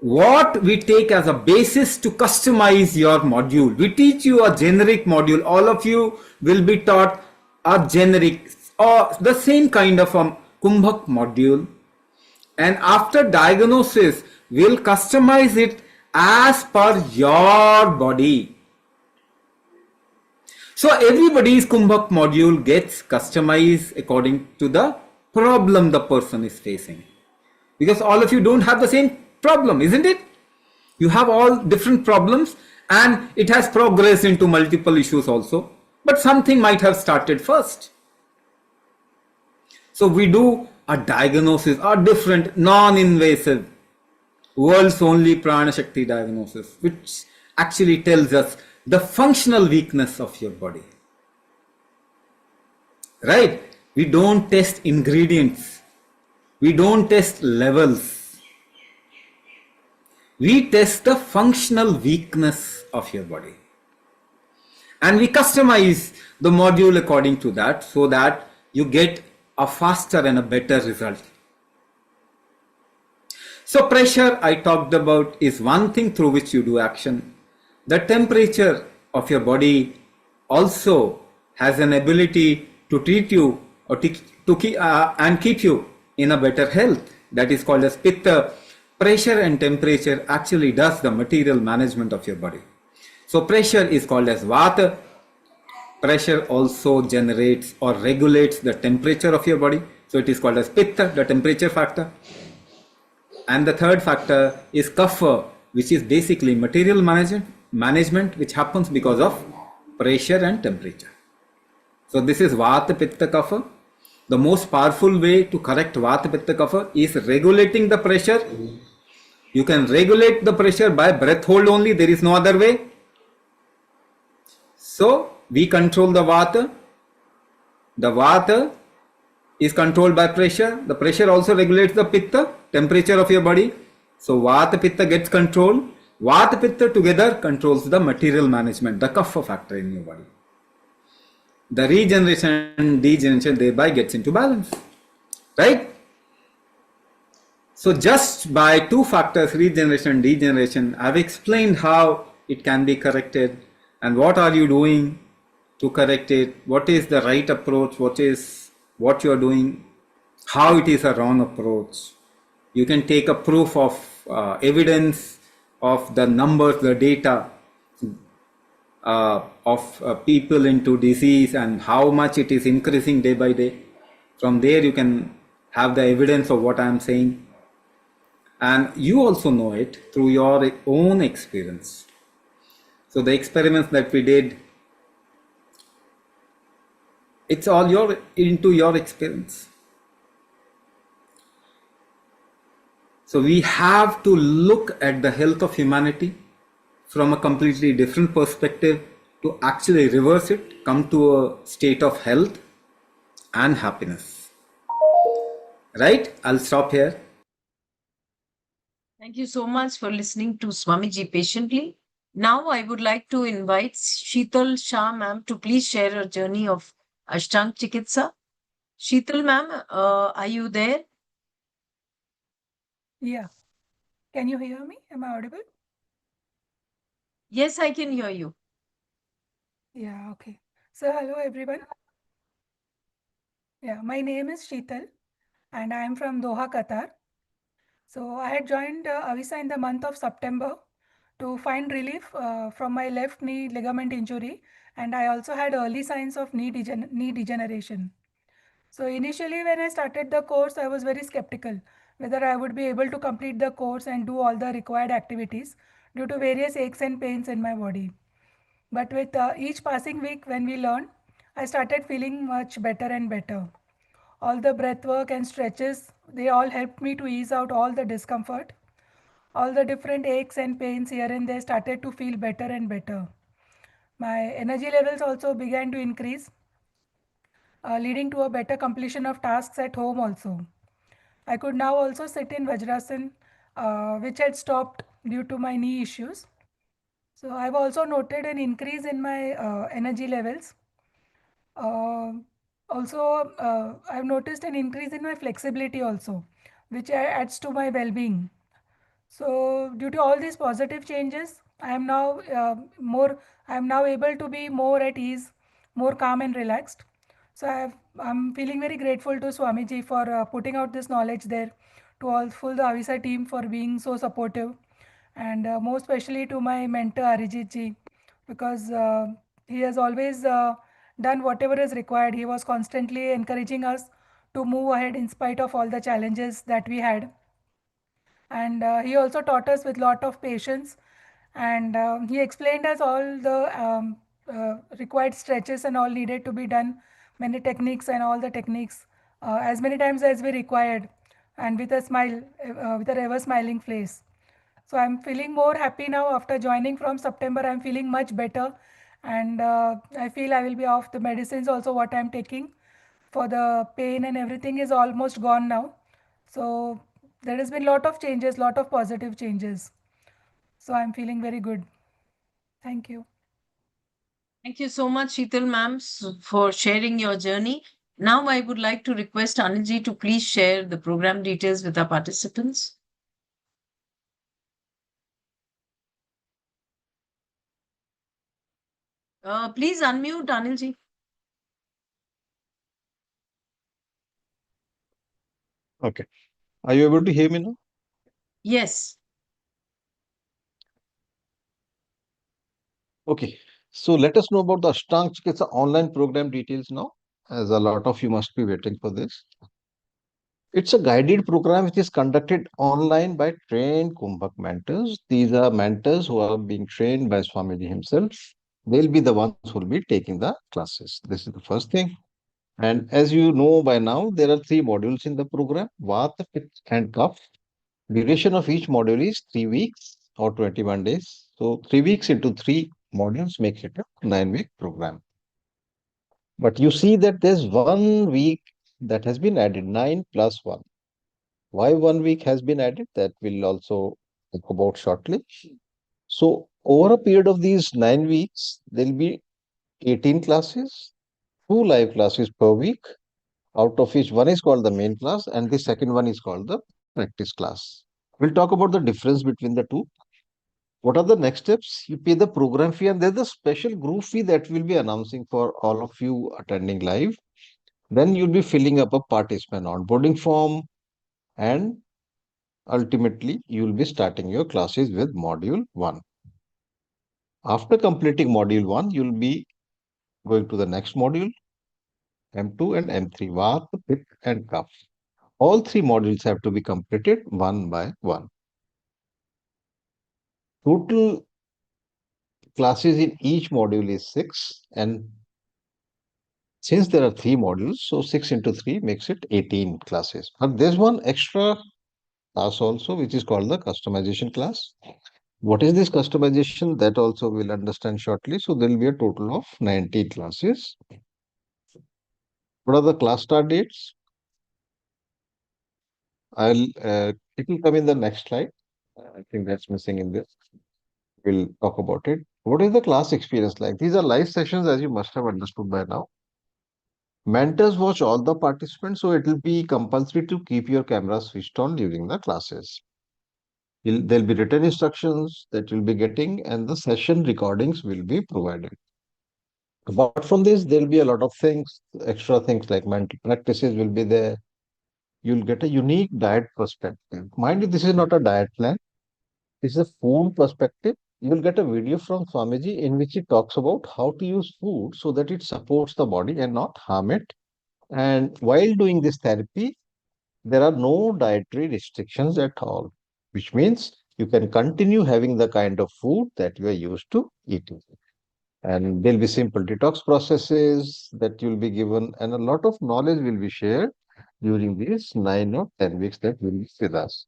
what we take as a basis to customize your module. We teach you a generic module. All of you will be taught a generic or the same kind of a Kumbhak module, and after diagnosis we'll customize it as per your body. So everybody's Kumbhak module gets customized according to the problem the person is facing, because all of you don't have the same problem, isn't it? You have all different problems, and it has progressed into multiple issues also, but something might have started first. So we do a diagnosis, a different non-invasive world's only Prana Shakti diagnosis, which actually tells us the functional weakness of your body. Right? We don't test ingredients. We don't test levels. We test the functional weakness of your body. And we customize the module according to that, so that you get a faster and a better result. So pressure I talked about is one thing through which you do action. The temperature of your body also has an ability to treat you or and keep you in a better health. That is called as Pitta. Pressure and temperature actually does the material management of your body. So pressure is called as Vata. Pressure also generates or regulates the temperature of your body. So it is called as Pitta, the temperature factor. And the third factor is Kapha, which is basically material management, which happens because of pressure and temperature. So this is Vata, Pitta, Kapha. The most powerful way to correct Vata, Pitta, Kapha is regulating the pressure. You can regulate the pressure by breath hold only. There is no other way. So we control the Vata. The Vata is controlled by pressure. The pressure also regulates the Pitta, temperature of your body. So Vata, Pitta gets controlled. Vata, Pitta together controls the material management, the Kapha factor in your body. The regeneration and degeneration thereby gets into balance, right? So just by two factors, regeneration and degeneration, I've explained how it can be corrected, and what are you doing to correct it, what is the right approach, what you are doing, how it is a wrong approach. You can take a proof of evidence of the numbers, the data of people into disease and how much it is increasing day by day. From there you can have the evidence of what I am saying, and you also know it through your own experience. So the experiments that we did, it's all into your experience. So we have to look at the health of humanity from a completely different perspective to actually reverse it, come to a state of health and happiness. Right? I'll stop here. Thank you so much for listening to Swamiji patiently. Now, I would like to invite Sheetal Shah ma'am to please share her journey of Ashtaang Chikitsa. Sheetal ma'am, are you there? Yeah. Can you hear me? Am I audible? Yes, I can hear you. Yeah, okay. So, hello everyone. Yeah, my name is Sheetal and I am from Doha, Qatar. So, I had joined Avisa in the month of September to find relief from my left knee ligament injury, and I also had early signs of knee degeneration. So, initially, when I started the course, I was very skeptical whether I would be able to complete the course and do all the required activities due to various aches and pains in my body. But with each passing week, when we learned, I started feeling much better and better. All the breath work and stretches, they all helped me to ease out all the discomfort. All the different aches and pains here and there started to feel better and better. My energy levels also began to increase, leading to a better completion of tasks at home also. I could now also sit in Vajrasan, which had stopped due to my knee issues. So I've also noted an increase in my energy levels. Uh, Also, I've noticed an increase in my flexibility also, which adds to my well-being. So, due to all these positive changes, I am now I am now able to be more at ease, more calm and relaxed. So, I'm feeling very grateful to Swamiji for putting out this knowledge there, to all full the Avisa team for being so supportive, and more especially to my mentor Arijit ji, because he has always done whatever is required. He was constantly encouraging us to move ahead in spite of all the challenges that we had, and he also taught us with lot of patience, and he explained us all the required stretches and all needed to be done, many techniques and all the techniques as many times as we required, and with a smile, with a ever smiling face. So I'm feeling more happy now after joining from September. I'm feeling much better, and I feel I will be off the medicines also what I'm taking for the pain, and everything is almost gone now. So there has been lot of changes, lot of positive changes. So I'm feeling very good. Thank you. Thank you so much, Sheetal ma'am, for sharing your journey. Now, I would like to request Anilji to please share the program details with our participants. Please unmute, Anilji. Okay. Are you able to hear me now? Yes. Okay. So let us know about the Ashtaang Chikitsa online program details now, as a lot of you must be waiting for this. It's a guided program which is conducted online by trained Kumbhak mentors. These are mentors who are being trained by Swamiji himself. They'll be the ones who will be taking the classes. This is the first thing. And as you know by now, there are three modules in the program: Vata, Pitta, and Kapha. Duration of each module is 3 weeks or 21 days. So 3 weeks into three modules makes it a 9 week program. But you see that there's 1 week that has been added, 9 plus 1. Why 1 week has been added? That we'll also talk about shortly. So over a period of these 9 weeks, there'll be 18 classes, two live classes per week, out of which one is called the main class and the second one is called the practice class. We'll talk about the difference between the two. What are the next steps? You pay the program fee, and there's a special group fee that we'll be announcing for all of you attending live. Then you'll be filling up a participant onboarding form, and ultimately you'll be starting your classes with module 1. After completing module 1, you'll be going to the next module, M2 and M3, Vat, Pitt, and Kaf. All 3 modules have to be completed one by one. Total classes in each module is 6, and since there are 3 modules, so 6 into 3 makes it 18 classes. But there's one extra class also, which is called the customization class. What is this customization? That also we'll understand shortly. So there will be a total of 19 classes. What are the class start dates? It will come in the next slide. I think that's missing in this. We'll talk about it. What is the class experience like? These are live sessions, as you must have understood by now. Mentors watch all the participants, so it will be compulsory to keep your camera switched on during the classes. There'll be written instructions that you'll be getting, and the session recordings will be provided. Apart from this, there'll be a lot of things, extra things like mental practices will be there. You'll get a unique diet perspective. Mind you, this is not a diet plan. This is a food perspective. You'll get a video from Swamiji in which he talks about how to use food so that it supports the body and not harm it. And while doing this therapy, there are no dietary restrictions at all, which means you can continue having the kind of food that you are used to eating. And there'll be simple detox processes that you'll be given, and a lot of knowledge will be shared during these 9 or 10 weeks that will be with us.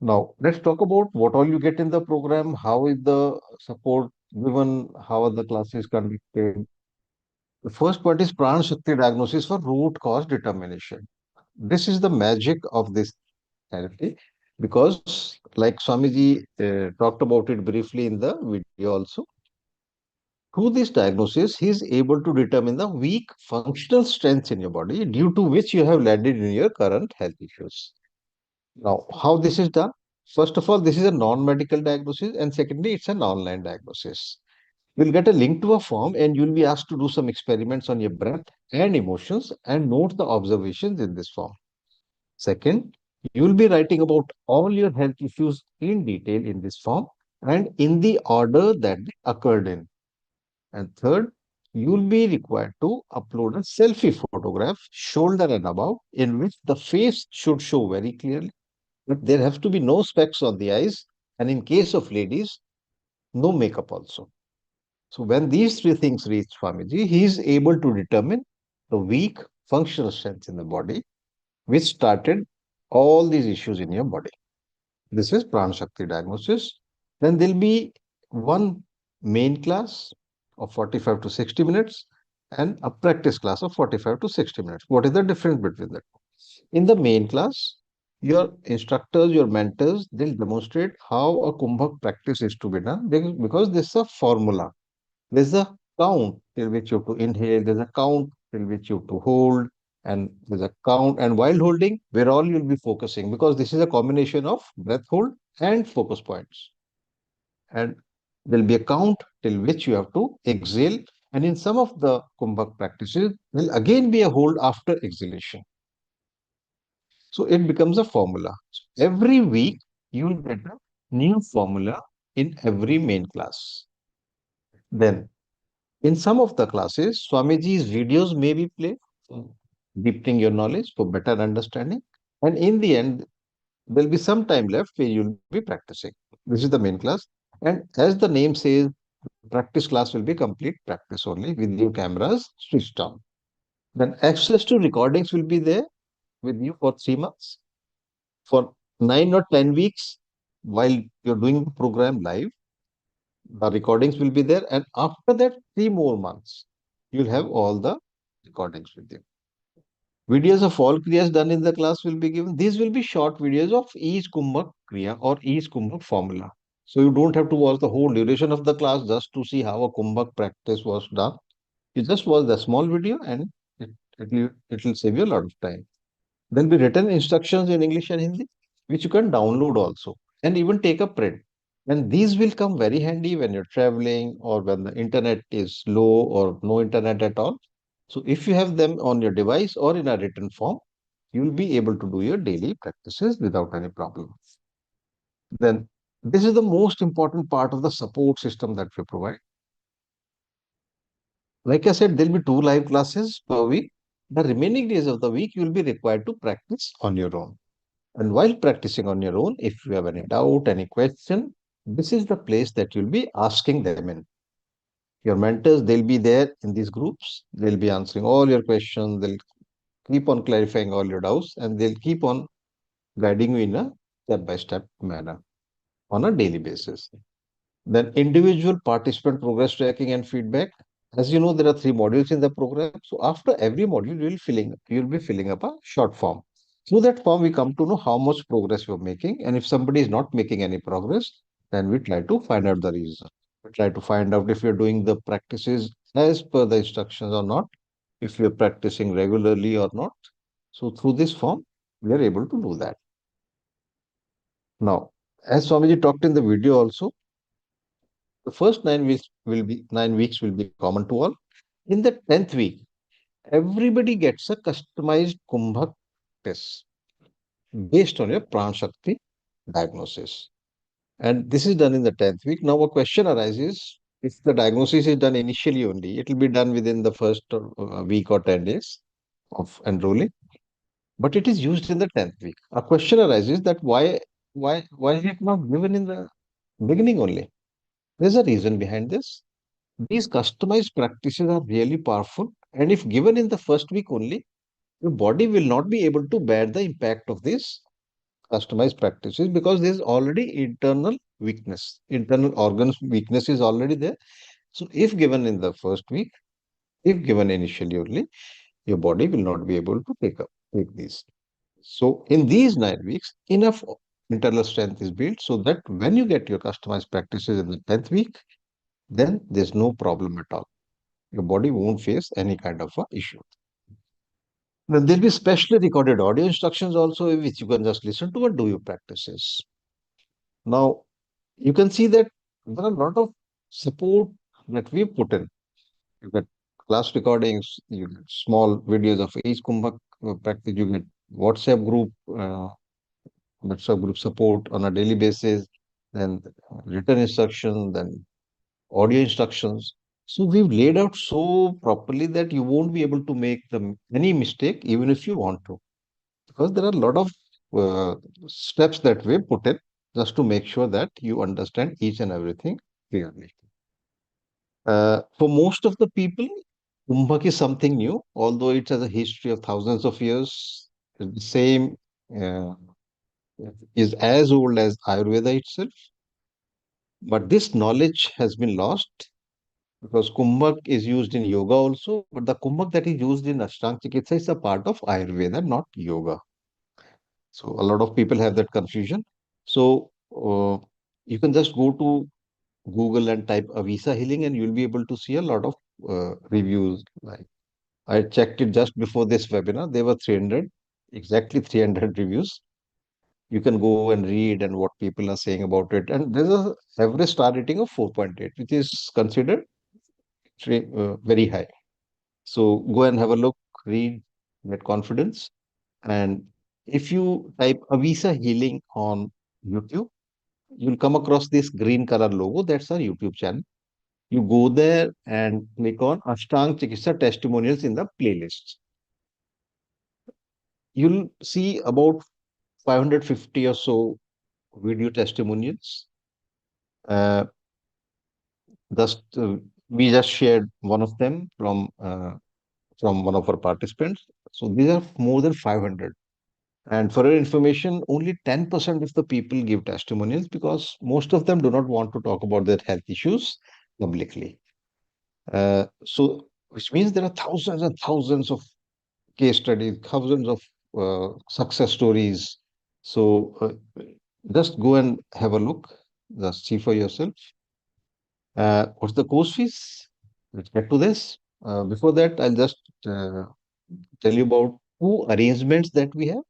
Now, let's talk about what all you get in the program, how is the support given, how are the classes conducted. The first point is Pran Shakti diagnosis for root cause determination. This is the magic of this therapy because, like Swamiji talked about it briefly in the video also, through this diagnosis, he is able to determine the weak functional strengths in your body due to which you have landed in your current health issues. Now, how this is done? First of all, this is a non-medical diagnosis, and secondly, it's an online diagnosis. You'll get a link to a form, and you'll be asked to do some experiments on your breath and emotions and note the observations in this form. Second, you will be writing about all your health issues in detail in this form and in the order that they occurred in. And third, you will be required to upload a selfie photograph, shoulder and above, in which the face should show very clearly. But there have to be no specs on the eyes, and in case of ladies, no makeup also. So when these 3 things reach Swamiji, he is able to determine the weak functional strength in the body, which started all these issues in your body. This is Pran Shakti diagnosis. Then there'll be one main class of 45 to 60 minutes and a practice class of 45 to 60 minutes. What is the difference between that? In the main class, your instructors, your mentors, they'll demonstrate how a Kumbhak practice is to be done because this is a formula. There's a count till which you have to inhale, there's a count till which you have to hold, and there's a count. And while holding, where all you'll be focusing, because this is a combination of breath hold and focus points. And there'll be a count till which you have to exhale. And in some of the Kumbhak practices, there'll again be a hold after exhalation. So it becomes a formula. Every week, you'll get a new formula in every main class. Then in some of the classes, Swamiji's videos may be played, deepening your knowledge for better understanding. And in the end, there'll be some time left where you'll be practicing. This is the main class. And as the name says, practice class will be complete practice only with your cameras switched on. Then access to recordings will be there with you for 3 months. For 9 or 10 weeks, while you're doing the program live, the recordings will be there, and after that 3 more months you'll have all the recordings with you. Videos of all kriyas done in the class will be given. These will be short videos of each kumbhak kriya or each kumbhak formula, so you don't have to watch the whole duration of the class just to see how a kumbhak practice was done. You just watch the small video, and it will save you a lot of time. There'll be written instructions in English and Hindi. which you can download also and even take a print. And these will come very handy when you're traveling or when the internet is low or no internet at all. So if you have them on your device or in a written form, you'll be able to do your daily practices without any problem. Then this is the most important part of the support system that we provide. Like I said, there'll be 2 live classes per week. The remaining days of the week, you'll be required to practice on your own. And while practicing on your own, if you have any doubt, any question, this is the place that you'll be asking them in. Your mentors, they'll be there in these groups. They'll be answering all your questions. They'll keep on clarifying all your doubts and they'll keep on guiding you in a step-by-step manner on a daily basis. Then individual participant progress tracking and feedback. As you know, there are 3 modules in the program. So after every module, you'll be filling up a short form. Through that form, we come to know how much progress you're making. And if somebody is not making any progress, then we try to find out the reason. We try to find out if you're doing the practices as per the instructions or not, if you're practicing regularly or not. So through this form, we are able to do that. Now, as Swamiji talked in the video also, the first 9 weeks will be common to all. In the 10th week, everybody gets a customized Kumbhak test based on your Pran Shakti diagnosis. And this is done in the 10th week. Now, a question arises if the diagnosis is done initially only, it will be done within the first week or 10 days of enrolling, but it is used in the 10th week. A question arises that why is it not given in the beginning only? There's a reason behind this. These customized practices are really powerful, and if given in the first week only, your body will not be able to bear the impact of these customized practices because there's already internal weakness, internal organs weakness is already there. So, if given in the first week, if given initially only, your body will not be able to take these. So, in these 9 weeks, enough internal strength is built so that when you get your customized practices in the 10th week, then there's no problem at all. Your body won't face any kind of a issue. Then there'll be specially recorded audio instructions also, which you can just listen to and do your practices. Now, you can see that there are a lot of support that we put in. You get class recordings, you get small videos of each Kumbhak practice, you get WhatsApp group support on a daily basis, then written instruction, then audio instructions. So we've laid out so properly that you won't be able to make any mistake even if you want to, because there are a lot of uh, steps that we put in just to make sure that you understand each and everything clearly. For most of the people, Kumbhak is something new, although it has a history of thousands of years. It's the same, uh, is as old as Ayurveda itself. But this knowledge has been lost because Kumbhak is used in yoga also, but the Kumbhak that is used in Ashtaang Chikitsa is a part of Ayurveda, not yoga. So a lot of people have that confusion. So you can just go to Google and type Avisa healing, and you'll be able to see a lot of reviews. Like I checked it just before this webinar, there were 300, exactly 300 reviews. You can go and read and what people are saying about it. And there's a average star rating of 4.8, which is considered very high. So go and have a look, read, get confidence. And if you type Avisa Healing on YouTube, you'll come across this green color logo. That's our YouTube channel. You go there and click on Ashtaang Chikitsa testimonials in the playlist. You'll see about 550 or so video testimonials. Uh, just we just shared one of them from one of our participants. So these are more than 500. And for your information, only 10% of the people give testimonials because most of them do not want to talk about their health issues publicly. So, which means there are thousands and thousands of case studies, thousands of success stories. So, just go and have a look, just see for yourself. What's the course fees? Let's get to this. Before that, I'll just tell you about 2 arrangements that we have.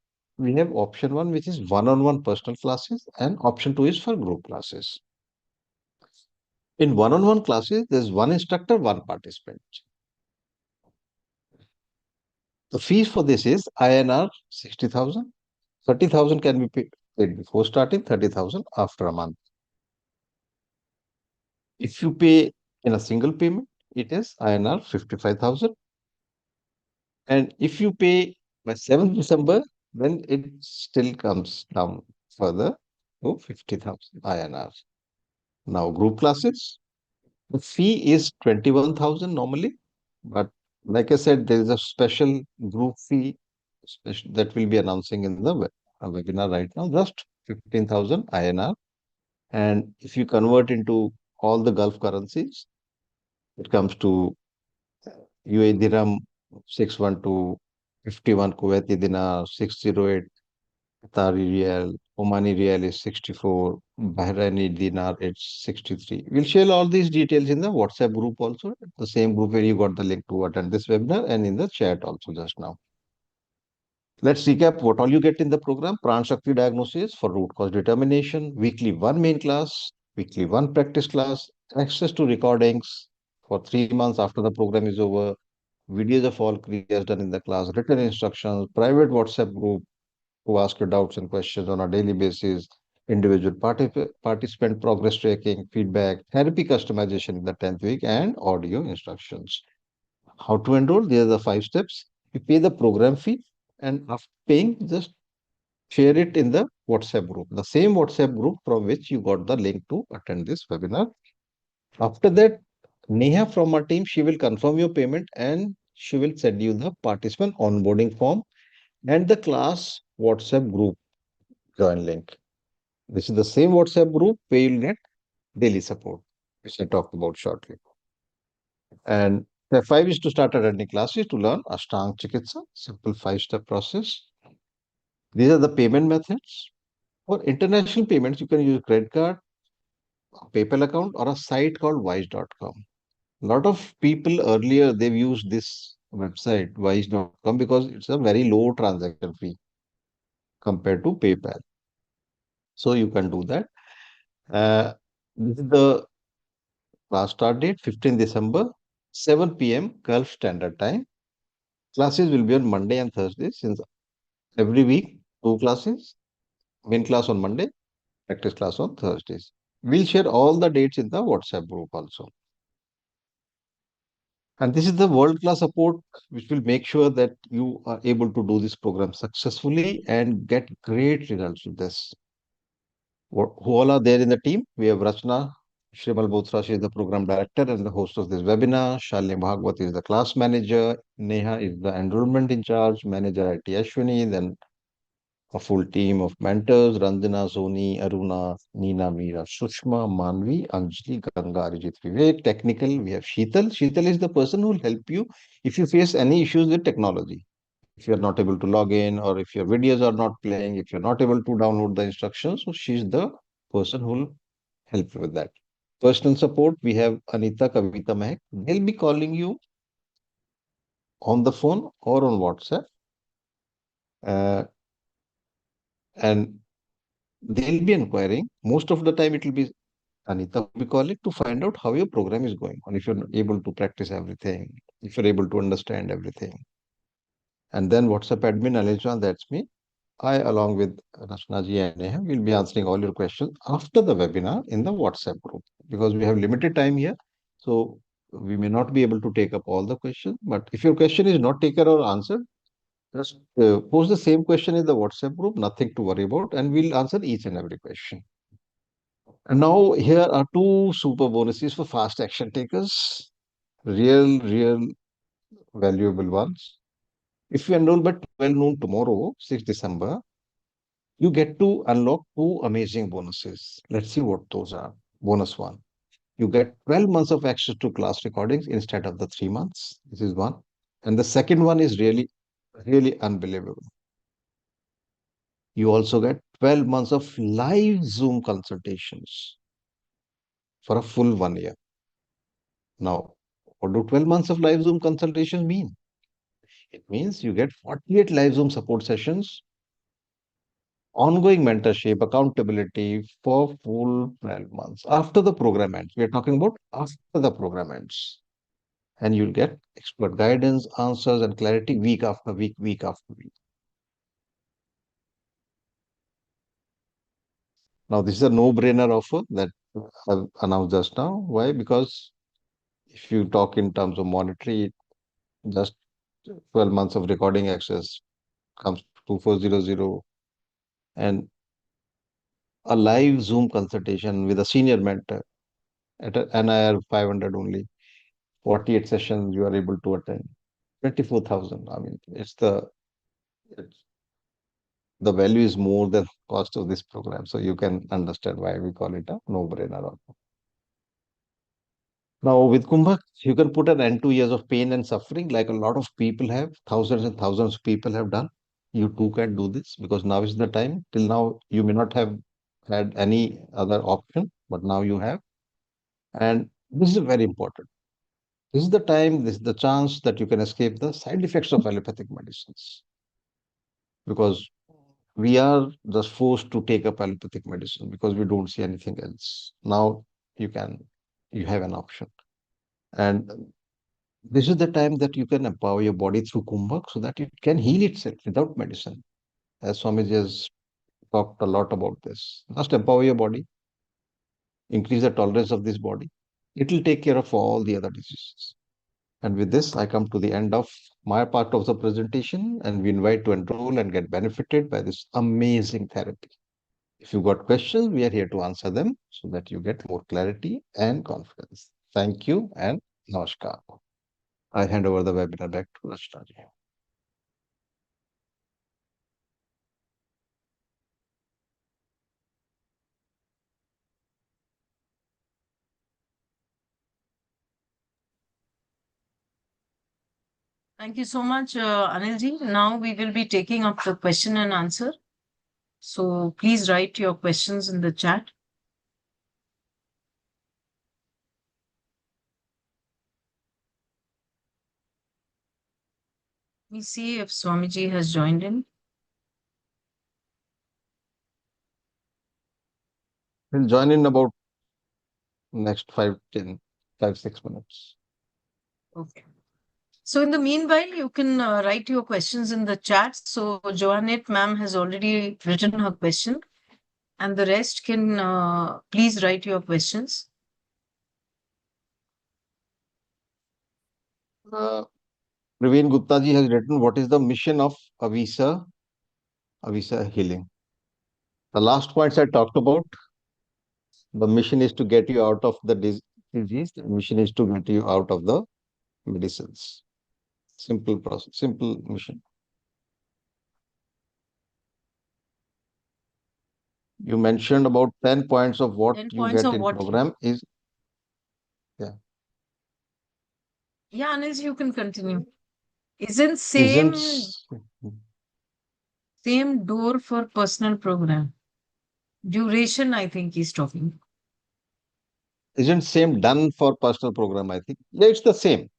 we have option 1, which is one-on-one personal classes, and option 2 is for group classes. In one-on-one classes, there's one instructor, one participant. The fees for this is INR 60,000. 30,000 can be paid before starting, 30,000 after a month. If you pay in a single payment, it is INR 55,000. And if you pay by 7th December, then it still comes down further to 50,000 INR. Now, group classes, the fee is 21,000 normally, but like I said, there is a special group fee that will be announcing in the webinar right now, just 15,000 INR. And if you convert into all the Gulf currencies, it comes to UAE dirham 612, 51 Kuwaiti dinar, 608 Qatari riyal, Omani riyal is 64, Bahraini dinar it's 63. We'll share all these details in the WhatsApp group also, the same group where you got the link to attend this webinar, and in the chat also just now. Let's recap what all you get in the program. Pran Shakti diagnosis for root cause determination, weekly 1 main class, weekly 1 practice class, access to recordings for 3 months after the program is over, videos of all kriyas done in the class, written instructions, private WhatsApp group to ask your doubts and questions on a daily basis, individual participant progress tracking, feedback, therapy customization in the 10th week, and audio instructions. How to enroll? These are the 5 steps. You pay the program fee, and after paying, just share it in the WhatsApp group, the same WhatsApp group from which you got the link to attend this webinar. After that, Neha from our team, she will confirm your payment and she will send you the participant onboarding form and the class WhatsApp group join link. This is the same WhatsApp group where you'll get daily support, which I talked about shortly. And step 5 is to start attending classes to learn Ashtaang Chikitsa, simple 5-step process. These are the payment methods. For international payments, you can use credit card, a PayPal account, or a site called wise.com. A lot of people earlier, they've used this website, wise.com, because it's a very low transaction fee compared to PayPal. So you can do that. This is the class start date, 15 December, 7 p.m. Gulf Standard Time. Classes will be on Monday and Thursday, since every week, 2 classes, main class on Monday, practice class on Thursdays. We'll share all the dates in the WhatsApp group also. And this is the world-class support, which will make sure that you are able to do this program successfully and get great results with this. Who all are there in the team? We have Rachna Shrimal Bothra, she is the program director and the host of this webinar. Shalini Bhagwat is the class manager. Neha is the enrollment in charge, manager IT Ashwini, then a full team of mentors, Ranjana, Soni, Aruna, Neena, Meera, Sushma, Manvi, Anjali, Ganga, Arijit, Vivek. Technical, we have Sheetal. Sheetal is the person who will help you if you face any issues with technology. If you're not able to log in, or if your videos are not playing, if you're not able to download the instructions, so she's the person who will help you with that. Personal support, we have Anita, Kavita, Mehak. They'll be calling you on the phone or on WhatsApp. And they'll be inquiring. Most of the time, it will be Anita will be calling to find out how your program is going on, if you're able to practice everything, if you're able to understand everything. And then WhatsApp admin, Alejandra, that's me. I, along with Rachna ji and Neha, will be answering all your questions after the webinar in the WhatsApp group, because we have limited time here. So we may not be able to take up all the questions, but if your question is not taken or answered, just post the same question in the WhatsApp group, nothing to worry about, and we'll answer each and every question. And now here are 2 super bonuses for fast action takers. Real valuable ones. If you enroll by 12 noon tomorrow, 6th December, you get to unlock 2 amazing bonuses. Let's see what those are. Bonus 1. You get 12 months of access to class recordings instead of the 3 months. This is one. And the second one is really unbelievable. You also get 12 months of live Zoom consultations for a full 1 year. Now, what do 12 months of live Zoom consultations mean? It means you get 48 live Zoom support sessions ongoing mentorship, accountability for full 12 months after the program ends. We are talking about after the program ends. And you'll get expert guidance, answers, and clarity week after week, week after week. Now, this is a no-brainer offer that I've announced just now. Why? Because if you talk in terms of monetary, just 12 months of recording access comes to 2400, and a live Zoom consultation with a senior mentor at an NIR 500 only. 48 sessions you are able to attend. 24,000. I mean, it's the value is more than cost of this program. So you can understand why we call it a no-brainer. Now with Kumbhak, you can put an end to years of pain and suffering like a lot of people have, thousands and thousands of people have done. You too can do this because now is the time. Till now, you may not have had any other option, but now you have. And this is very important. This is the time, this is the chance that you can escape the side effects of allopathic medicines. Because we are just forced to take up allopathic medicine because we don't see anything else. Now you can, you have an option. And this is the time that you can empower your body through Kumbhak so that it can heal itself without medicine. As Swamiji has talked a lot about this. Just empower your body, increase the tolerance of this body. It will take care of all the other diseases. And with this, I come to the end of my part of the presentation, and we invite to enroll and get benefited by this amazing therapy. If you got questions, we are here to answer them so that you get more clarity and confidence. Thank you and namaskar. I hand over the webinar back to Rachnaji. Thank you so much, Anilji. Now we will be taking up the question and answer. So please write your questions in the chat. Let me see if Swamiji has joined in. We'll join in about next 6 minutes. Okay. So in the meanwhile, you can write your questions in the chat. So Joanette ma'am has already written her question, and the rest can please write your questions. Praveen Gupta ji has written, what is the mission of Avisa Healing? The last points I talked about, the mission is to get you out of the disease. The mission is to get you out of the medicines. Simple process, simple mission. You mentioned about 10 points of what 10 you points get of in what? program is, yeah. Yeah, Anis, you can continue. Isn't Isn't same door for personal program? Duration, I think he's talking. isn't same done for personal program, I think. Yeah, it's the same.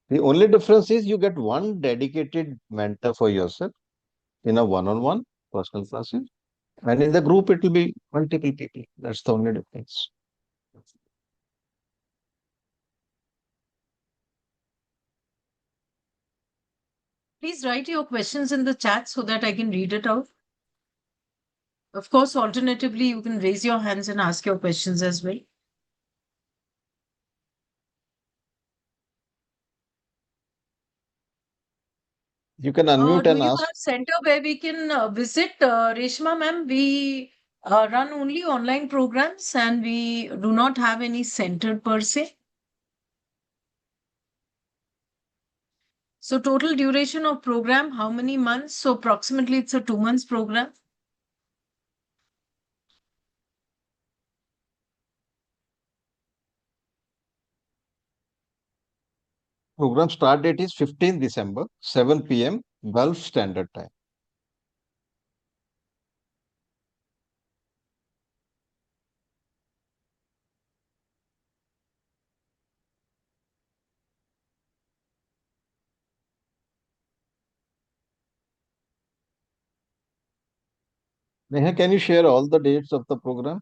The only difference is you get one dedicated mentor for yourself in a one-on-one personal classes. And in the group, it will be multiple people. That's the only difference. Please write your questions in the chat so that I can read it out. Of course, alternatively, you can raise your hands and ask your questions as well. You can unmute Do and you ask. have center where we can visit, Reshma ma'am? We run only online programs and we do not have any center per se. So total duration of program, how many months? So approximately it's a 2 months program. Program start date is 15 December, 7 p.m. Gulf Standard Time. Neha, can you share all the dates of the program?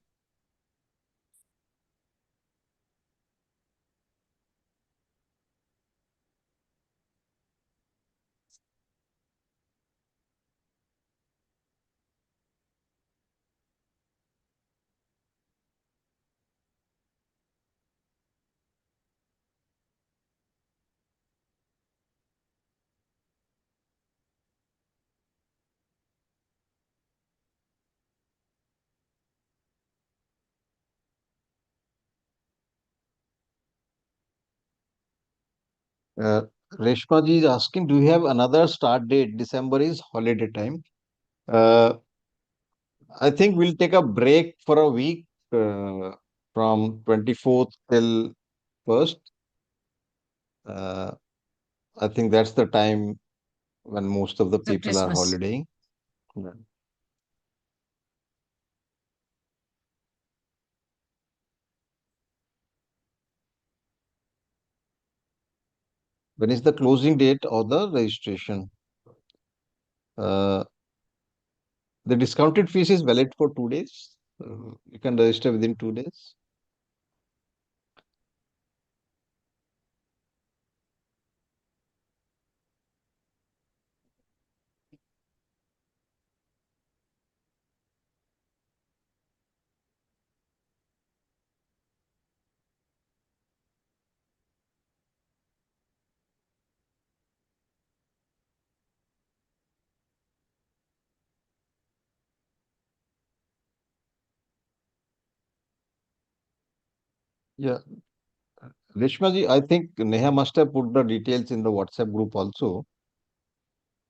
Uh, Reshma ji is asking, do you have another start date? December is holiday time. Uh, I think we'll take a break for a week from 24th till 1st. Uh, I think that's the time when most of the So people are Christmas. holidaying. Yeah. When is the closing date of the registration? Uh, the discounted fees is valid for 2 days. You can register within 2 days. Yeah. Reshma ji, I think Neha must have put the details in the WhatsApp group also.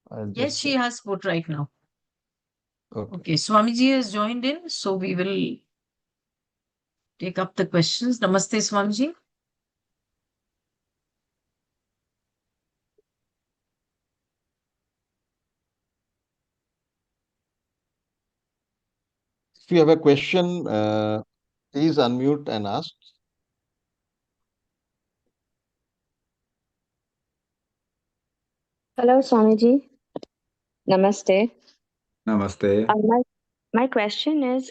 I'll Yes, just she check. has put right now. Okay. Okay, Swamiji has joined in, so we will take up the questions. Namaste, Swamiji. If you have a question, please unmute and ask. Hello, Swamiji. Namaste. Namaste. My question is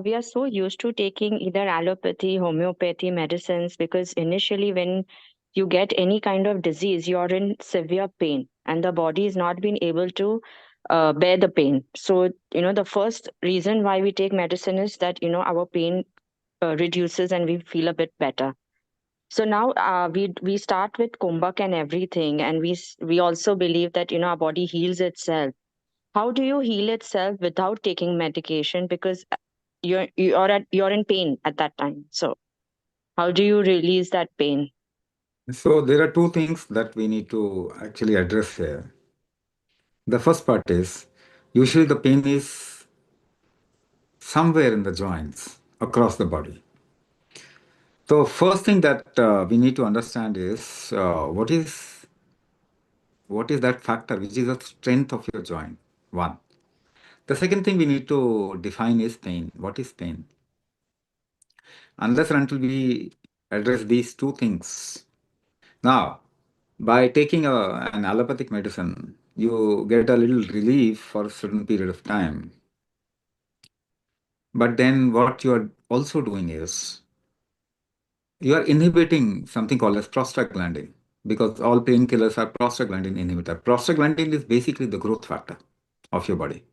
we are so used to taking either allopathy, homeopathy medicines because initially, when you get any kind of disease, you're in severe pain and the body is not being able to bear the pain. So, the first reason why we take medicine is that, our pain reduces and we feel a bit better. So now we start with kumbhak and everything, and we also believe that our body heals itself. How do you heal itself without taking medication? Because you're in pain at that time. So how do you release that pain? So there are two things that we need to actually address here. The first part is usually the pain is somewhere in the joints across the body. So first thing that we need to understand is what is that factor which is the strength of your joint. One. The second thing we need to define is pain. What is pain? Unless and until we address these two things. Now, by taking an allopathic medicine, you get a little relief for a certain period of time. But then what you are also doing is you are inhibiting something called as prostaglandin because all painkillers are prostaglandin inhibitor. Prostaglandin is basically the growth factor of your body.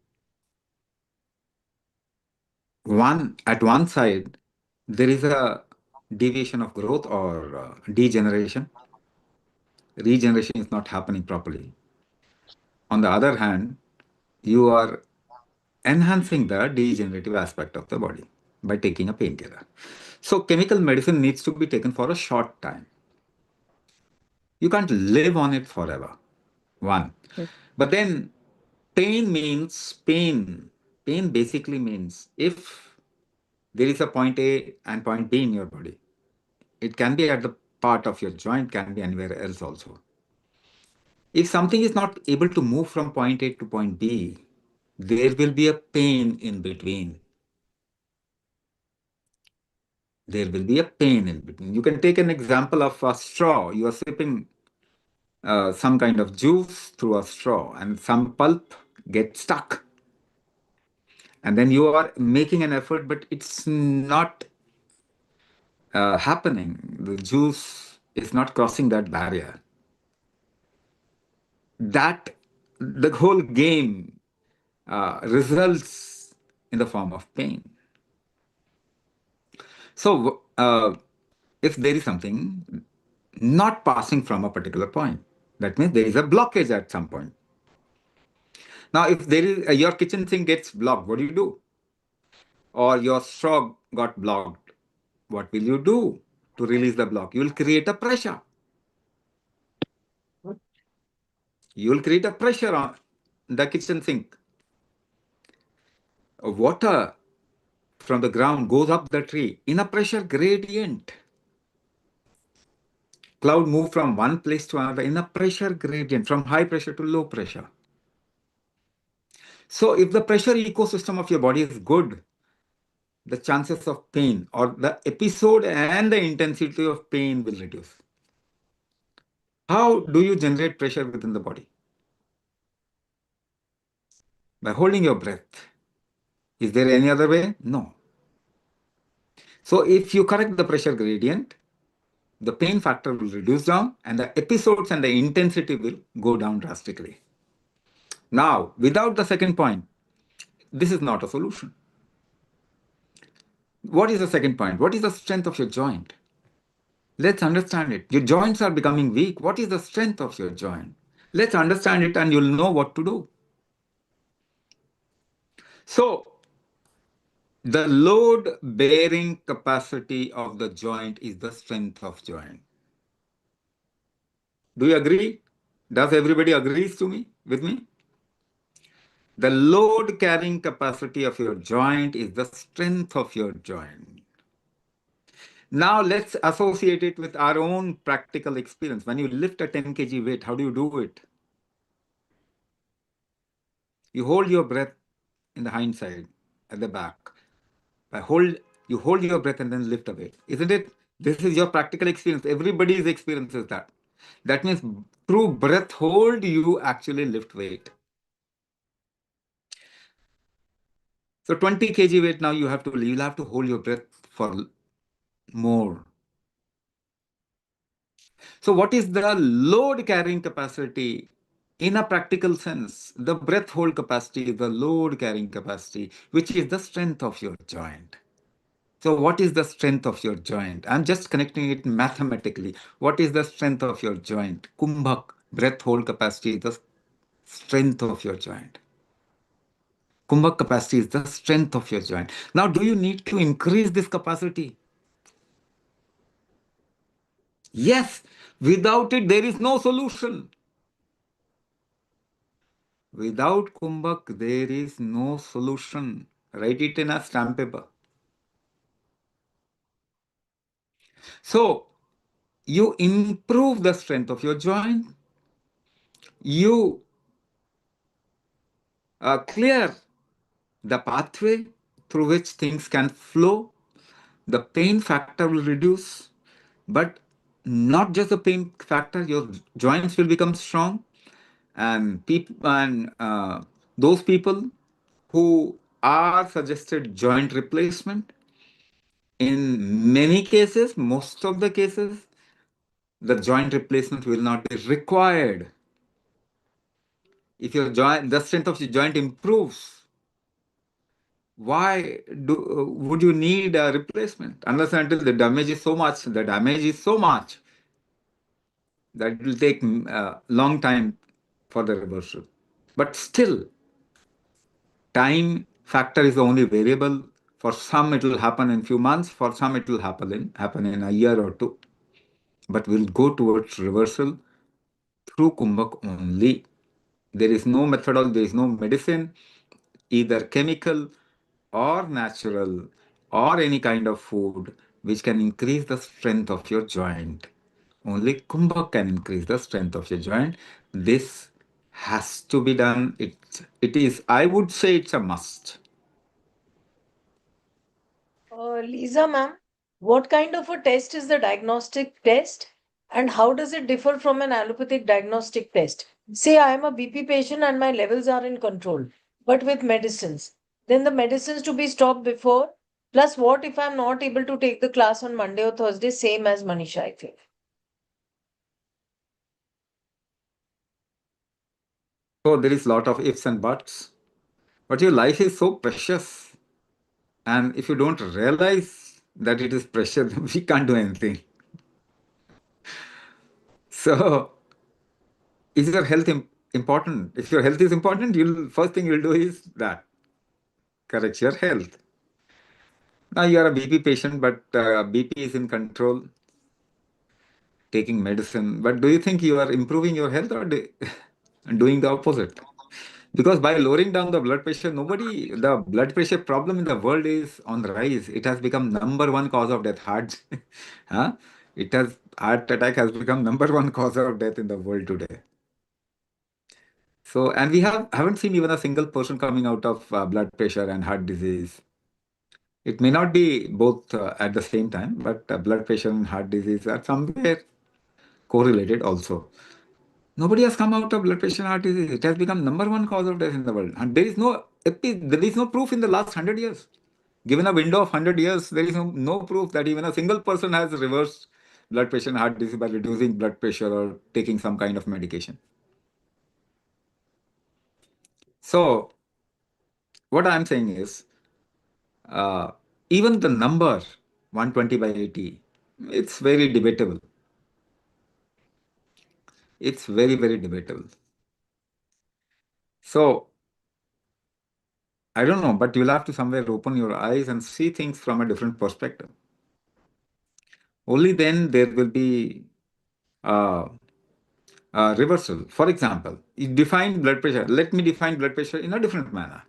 At one side, there is a deviation of growth or degeneration. Regeneration is not happening properly. On the other hand, you are enhancing the degenerative aspect of the body by taking a painkiller. So, chemical medicine needs to be taken for a short time. You can't live on it forever. One. But then pain means pain. Pain basically means if there is a point A and point B in your body, it can be at the part of your joint, can be anywhere else also. If something is not able to move from point A to point B, there will be a pain in between. There will be a pain in between. You can take an example of a straw. You are sipping some kind of juice through a straw and some pulp gets stuck. And then you are making an effort, but it's not happening. The juice is not crossing that barrier. That the whole game results in the form of pain. So, if there is something not passing from a particular point, that means there is a blockage at some point. Now, if there is your kitchen sink gets blocked, what do? Or your straw got blocked, what will you do to release the block? You will create a pressure. You will create a pressure on the kitchen sink. Water from the ground goes up the tree in a pressure gradient. Cloud move from one place to another in a pressure gradient, from high pressure to low pressure. So if the pressure ecosystem of your body is good, the chances of pain or the episode and the intensity of pain will reduce. How do you generate pressure within the body? By holding your breath. Is there any other way? No. So if you correct the pressure gradient, the pain factor will reduce down and the episodes and the intensity will go down drastically. Now, without the second point, this is not a solution. What is the second point? What is the strength of your joint? Let's understand it. Your joints are becoming weak. What is the strength of your joint? Let's understand it and you'll know what to do. So, the load bearing capacity of the joint is the strength of joint. Do you agree? Does everybody agrees to me with me? The load carrying capacity of your joint is the strength of your joint. Now let's associate it with our own practical experience. When you lift a 10 kg weight, how do you do it? You hold your breath in the hind side, at the back. You hold your breath and then lift a weight. Isn't it? This is your practical experience. Everybody's experience is that. That means through breath hold, you actually lift weight. So 20 kg weight now you'll have to hold your breath for more. So what is the load carrying capacity? In a practical sense, the breath hold capacity is the load carrying capacity, which is the strength of your joint. So what is the strength of your joint? I'm just connecting it mathematically. What is the strength of your joint? Kumbhak, breath hold capacity is the strength of your joint. Kumbhak capacity is the strength of your joint. Now, do you need to increase this capacity? Yes. Without it, there is no solution. Without Kumbhak, there is no solution. Write it in a stamp paper. So, you improve the strength of your joint. You clear the pathway through which things can flow. The pain factor will reduce, but not just the pain factor, your joints will become strong. And those people who are suggested joint replacement, in many cases, most of the cases, the joint replacement will not be required. If the strength of your joint improves, why would you need a replacement? Unless and until the damage is so much, that it will take a long time for the reversal. But still, time factor is the only variable. For some, it will happen in few months. For some, it will happen in a year or two. But we'll go towards reversal through Kumbhak only. There is no methodology, there is no medicine, either chemical or natural or any kind of food which can increase the strength of your joint. Only Kumbhak can increase the strength of your joint. This has to be done. It is, I would say it's a must. Lisa, ma'am, what kind of a test is the diagnostic test and how does it differ from an allopathic diagnostic test? Say I am a BP patient and my levels are in control, but with medicines, then the medicines to be stopped before. Plus, what if I'm not able to take the class on Monday or Thursday? Same as Manisha, I feel. So there is a lot of ifs and buts. But your life is so precious. And if you don't realize that it is precious, we can't do anything. So, is your health important? If your health is important, you'll first thing you'll do is that correct your health. Now you are a BP patient, but BP is in control, taking medicine. But do you think you are improving your health or doing the opposite? Because by lowering down the blood pressure, the blood pressure problem in the world is on the rise. It has become number one cause of death. Huh? Heart attack has become number one cause of death in the world today. So, and we haven't seen even a single person coming out of blood pressure and heart disease. It may not be both at the same time, but blood pressure and heart disease are somewhere correlated also. Nobody has come out of blood pressure and heart disease. It has become number one cause of death in the world. And there is no proof in the last 100 years. Given a window of 100 years, there is no proof that even a single person has reversed blood pressure and heart disease by reducing blood pressure or taking some kind of medication. So, what I'm saying is, uh, even the number 120 by 80, it's very debatable. It's very, very debatable. So, I don't know, but you'll have to somewhere open your eyes and see things from a different perspective. Only then there will be uh, reversal. For example, you define blood pressure. Let me define blood pressure in a different manner.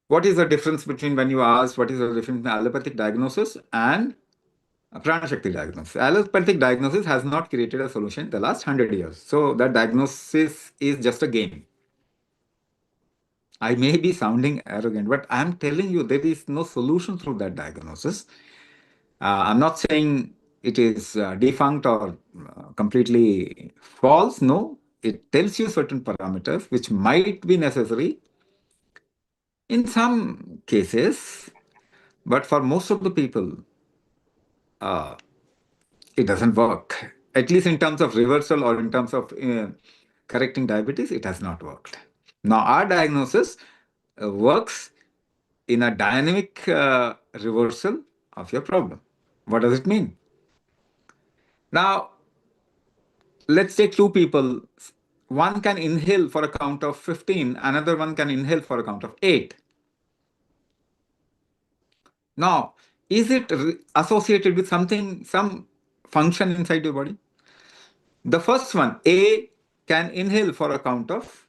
What is the difference between when you ask what is the difference between allopathic diagnosis and a Pranashakti diagnosis? Allopathic diagnosis has not created a solution in the last 100 years. So that diagnosis is just a game. I may be sounding arrogant, but I'm telling you there is no solution through that diagnosis. I'm not saying it is defunct or completely false. No, it tells you certain parameters which might be necessary in some cases, but for most of the people, uh, it doesn't work. At least in terms of reversal or in terms of correcting diabetes, it has not worked. Now, our diagnosis works in a dynamic reversal of your problem. What does it mean? Now, let's take two people. One can inhale for a count of 15, another one can inhale for a count of 8. Now, is it associated with something, some function inside your body? The first one, A, can inhale for a count of,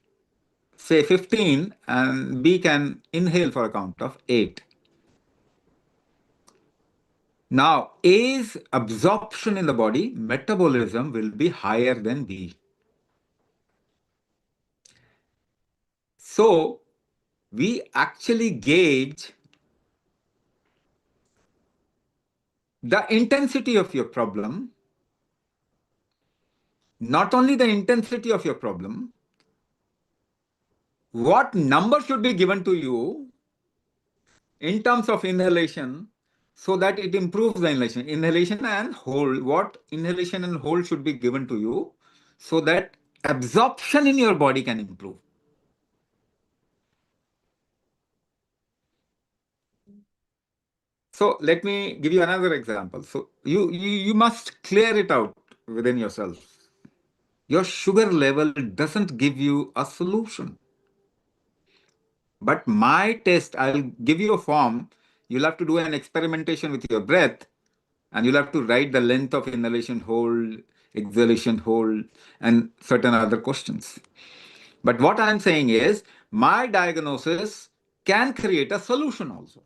say, 15, and B can inhale for a count of 8. Now, A's absorption in the body, metabolism, will be higher than B. So, we actually gauge the intensity of your problem, not only the intensity of your problem, what number should be given to you in terms of inhalation so that it improves the inhalation. Inhalation and hold, what inhalation and hold should be given to you so that absorption in your body can improve. So let me give you another example. So you must clear it out within yourself. Your sugar level doesn't give you a solution. But my test, I'll give you a form. You'll have to do an experimentation with your breath, and you'll have to write the length of inhalation hold, exhalation hold, and certain other questions. But what I'm saying is, my diagnosis can create a solution also.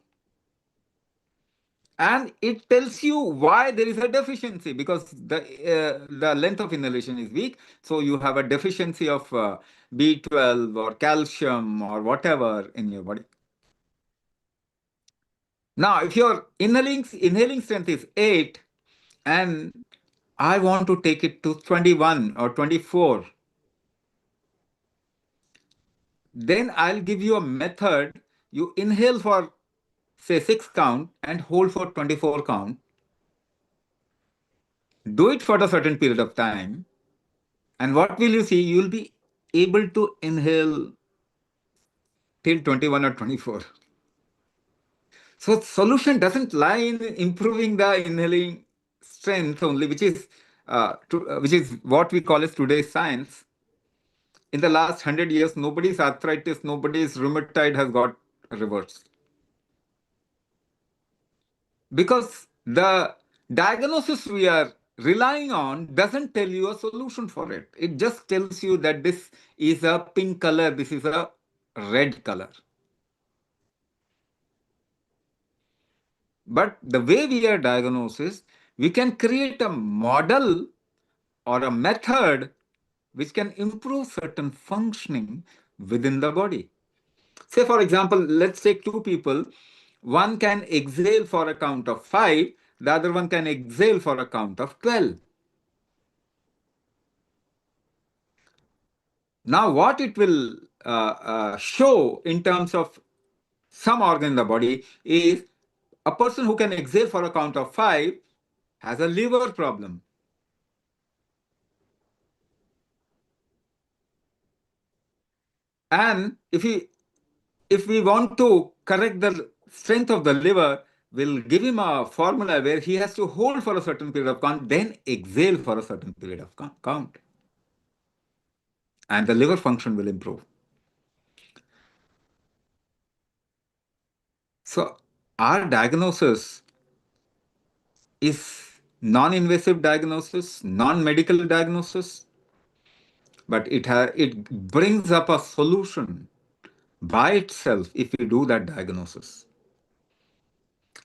And it tells you why there is a deficiency, because the length of inhalation is weak. So you have a deficiency of B12 or calcium or whatever in your body. Now, if your inhaling strength is 8 and I want to take it to 21 or 24, then I'll give you a method you inhale for say 6 count and hold for 24 count. Do it for a certain period of time. And what will you see? You will be able to inhale till 21 or 24. So solution doesn't lie in improving the inhaling strength only, which is what we call as today's science. In the last 100 years, nobody's arthritis, nobody's rheumatoid has got reversed. Because the diagnosis we are relying on doesn't tell you a solution for it. It just tells you that this is a pink color, this is a red color. But the way we are diagnosis, we can create a model or a method which can improve certain functioning within the body. Say, for example, let's take two people. One can exhale for a count of 5, the other one can exhale for a count of 12. Now, what it will show in terms of some organ in the body is a person who can exhale for a count of 5 has a liver problem. And if we want to correct the strength of the liver, we'll give him a formula where he has to hold for a certain period of count, then exhale for a certain period of count. And the liver function will improve. So our diagnosis is non-invasive diagnosis, non-medical diagnosis, but it brings up a solution by itself if we do that diagnosis.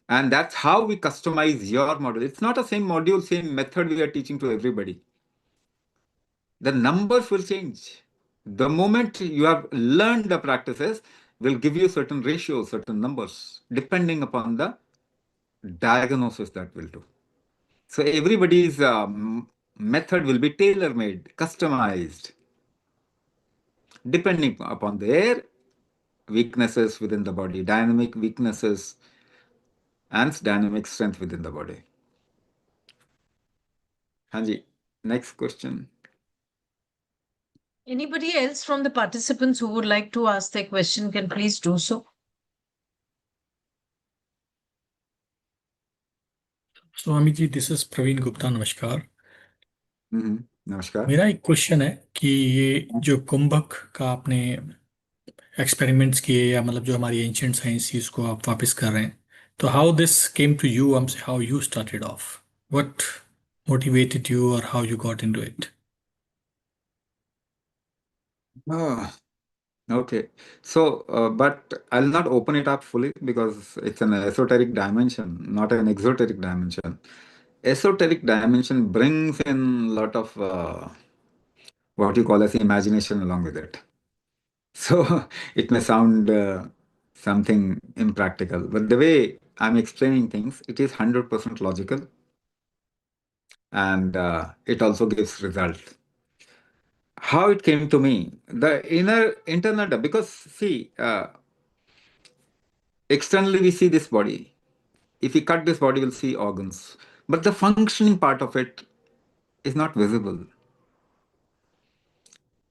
And that's how we customize your model. It's not the same module, same method we are teaching to everybody. The numbers will change. The moment you have learned the practices, will give you certain ratios, certain numbers, depending upon the diagnosis that will do. So everybody's method will be tailor-made, customized, depending upon their weaknesses within the body, dynamic weaknesses and dynamic strength within the body. Hanji, next question. Anybody else from the participants who would like to ask their question can please do so. Swami ji, this is Praveen Gupta, नमस्कार। नमस्कार। मेरा एक question है कि ये जो कुंभक का आपने एक्सपेरिमेंट्स किए या मतलब जो हमारी एंशिएंट साइंस इसको आप वापस कर रहे हैं, तो how this came to you, how you started off, what motivated you और how you got into it? Okay. So, but I'll not open it up fully because it's an esoteric dimension, not an exoteric dimension. Esoteric dimension brings in a lot of what you call as imagination along with it. So it may sound something impractical, but the way I'm explaining things, it is 100% logical, and it also gives result. How it came to me, the internal, because see, externally we see this body. If we cut this body, we'll see organs, but the functioning part of it is not visible.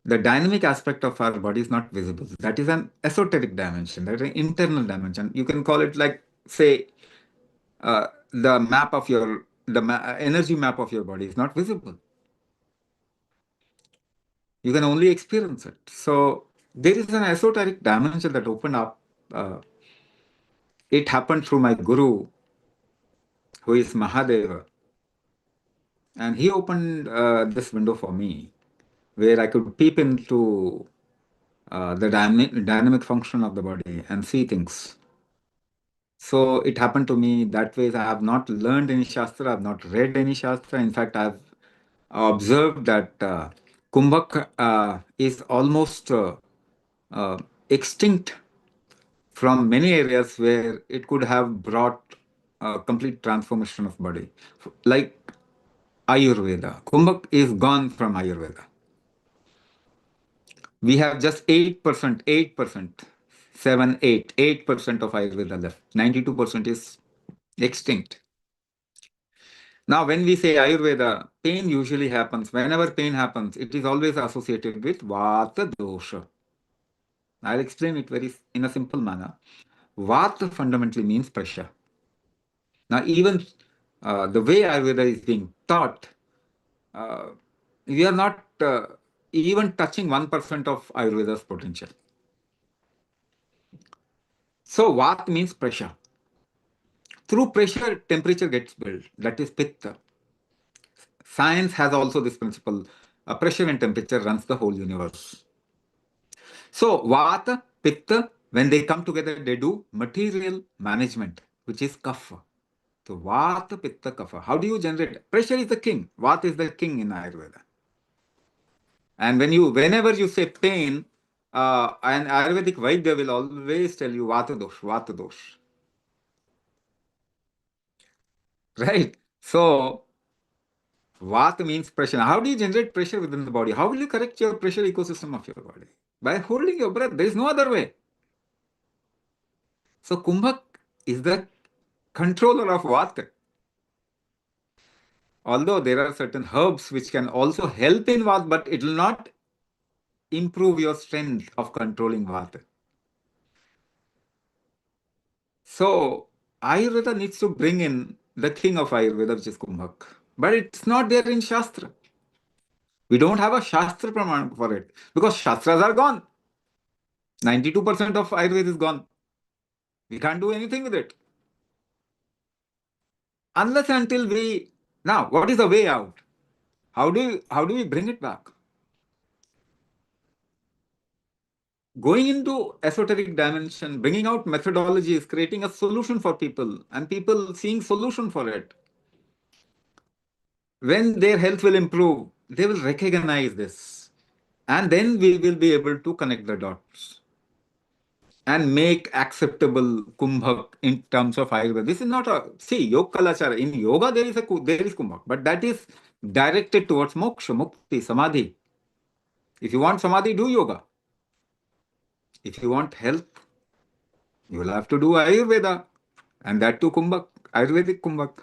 The dynamic aspect of our body is not visible. That is an esoteric dimension, that is an internal dimension. You can call it like, say, the map of your, energy map of your body is not visible. You can only experience it. So there is an esoteric dimension that opened up. It happened through my guru, who is Mahadeva. And he opened this window for me, where I could peep into the dynamic function of the body and see things. So it happened to me that way. I have not learned any Shastra, I have not read any Shastra. In fact, I have observed that Kumbhak is almost extinct from many areas where it could have brought a complete transformation of body. Like Ayurveda. Kumbhak is gone from Ayurveda. We have just 8%, 7, 8. 8% of Ayurveda left. 92% is extinct. Now, when we say Ayurveda, pain usually happens. Whenever pain happens, it is always associated with Vata dosha. I'll explain it in a simple manner. Vata fundamentally means pressure. Now, even the way Ayurveda is being taught, uh, we are not even touching 1% of Ayurveda's potential. So, Vata means pressure. Through pressure, temperature gets built. That is Pitta. Science has also this principle. Pressure and temperature runs the whole universe. So, Vata, Pitta, when they come together, they do material management, which is Kapha. So, Vata, Pitta, Kapha. How do you generate? Pressure is the king. Vata is the king in Ayurveda. And whenever you say pain, an Ayurvedic Vaidya will always tell you Vata dosh, Vata dosh. Right? So, Vata means pressure. How do you generate pressure within the body? How will you correct your pressure ecosystem of your body? By holding your breath. There is no other way. So, Kumbhak is the controller of Vata. Although there are certain herbs which can also help in Vata, but it will not improve your strength of controlling Vata. So, Ayurveda needs to bring in the king of Ayurveda, which is Kumbhak. But it's not there in Shastra. We don't have a Shastra praman for it because Shastras are gone. 92% of Ayurveda is gone. We can't do anything with it. Unless until we... Now, what is the way out? How do we bring it back? Going into esoteric dimension, bringing out methodologies, creating a solution for people, and people seeing solution for it. When their health will improve, they will recognize this. And then we will be able to connect the dots and make acceptable Kumbhak in terms of Ayurveda. This is not a... See, Yoga Kalachara. In yoga, there is Kumbhak, but that is directed towards moksha, mukti, samadhi. If you want samadhi, do yoga. If you want health, you will have to do Ayurveda. And that too Kumbhak, Ayurvedic Kumbhak.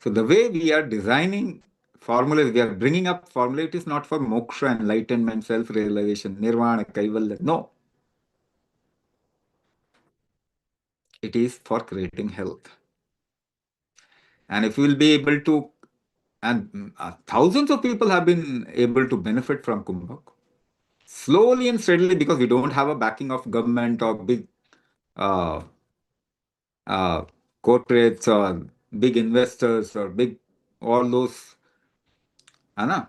So the way we are designing formulas, we are bringing up formula, it is not for moksha, enlightenment, self-realization, nirvana, kaivalya. No. It is for creating health. And if we will be able to, and thousands of people have been able to benefit from Kumbhak, slowly and steadily, because we don't have a backing of government or big uh, corporates or big investors or big, all those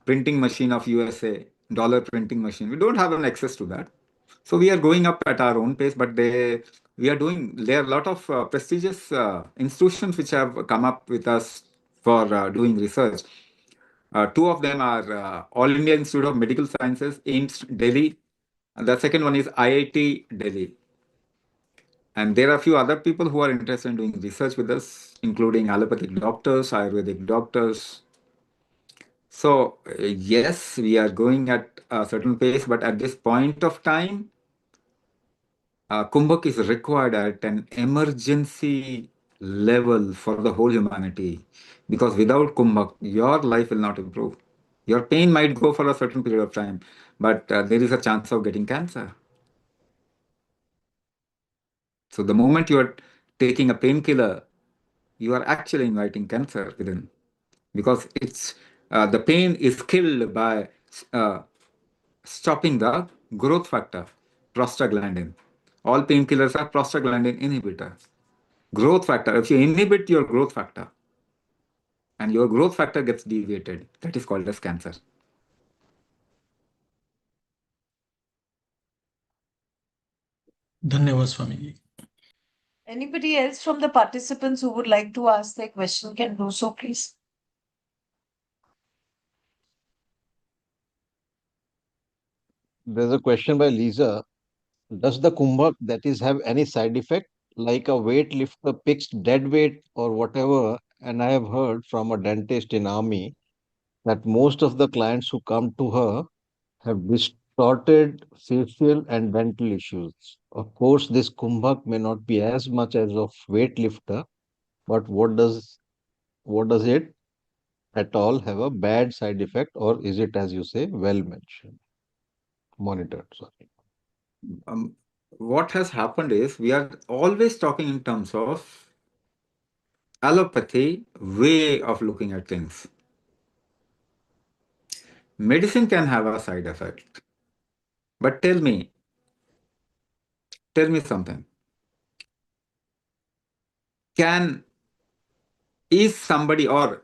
printing machine of USA, dollar printing machine. We don't have an access to that. So we are going up at our own pace, but there are a lot of prestigious institutions which have come up with us for doing research. Two of them are All India Institute of Medical Sciences, AIIMS Delhi. And the second one is IIT Delhi. And there are a few other people who are interested in doing research with us, including allopathic doctors, Ayurvedic doctors. So, yes, we are going at a certain pace, but at this point of time, Kumbhak is required at an emergency level for the whole humanity. Because without Kumbhak, your life will not improve. Your pain might go for a certain period of time, but there is a chance of getting cancer. So the moment you are taking a painkiller, you are actually inviting cancer within, because it's the pain is killed by stopping the growth factor, prostaglandin. All painkillers are prostaglandin inhibitors. Growth factor, if you inhibit your growth factor and your growth factor gets deviated, that is called as cancer. धन्यवाद Swami ji. Anybody else from the participants who would like to ask their question can do so, please. There's a question by Lisa. Does the Kumbhak that is have any side effect like a weight lifter picks dead weight or whatever? And I have heard from a dentist in army that most of the clients who come to her have distorted facial and dental issues. Of course, this kumbhak may not be as much as of weightlifter, but what does it at all have a bad side effect, or is it, as you say, well mentioned, monitored? Sorry. What has happened is we are always talking in terms of allopathy way of looking at things. Medicine can have a side effect. But tell me something. Is somebody or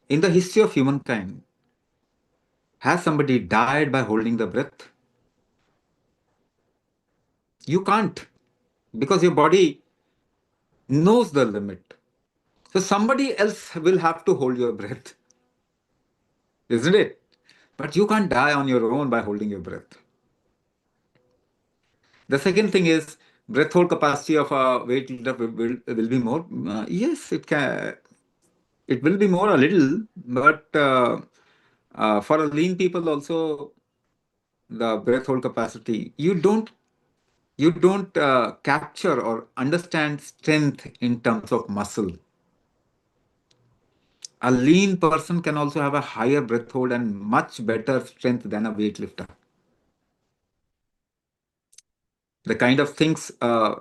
in the history of humankind, has somebody died by holding the breath? You can't, because your body knows the limit. So somebody else will have to hold your breath, isn't it? But you can't die on your own by holding your breath. The second thing is breath hold capacity of a weightlifter will be more. Yes, it can. It will be more a little, but for a lean people also, the breath hold capacity, you don't capture or understand strength in terms of muscle. A lean person can also have a higher breath hold and much better strength than a weightlifter. The kind of things a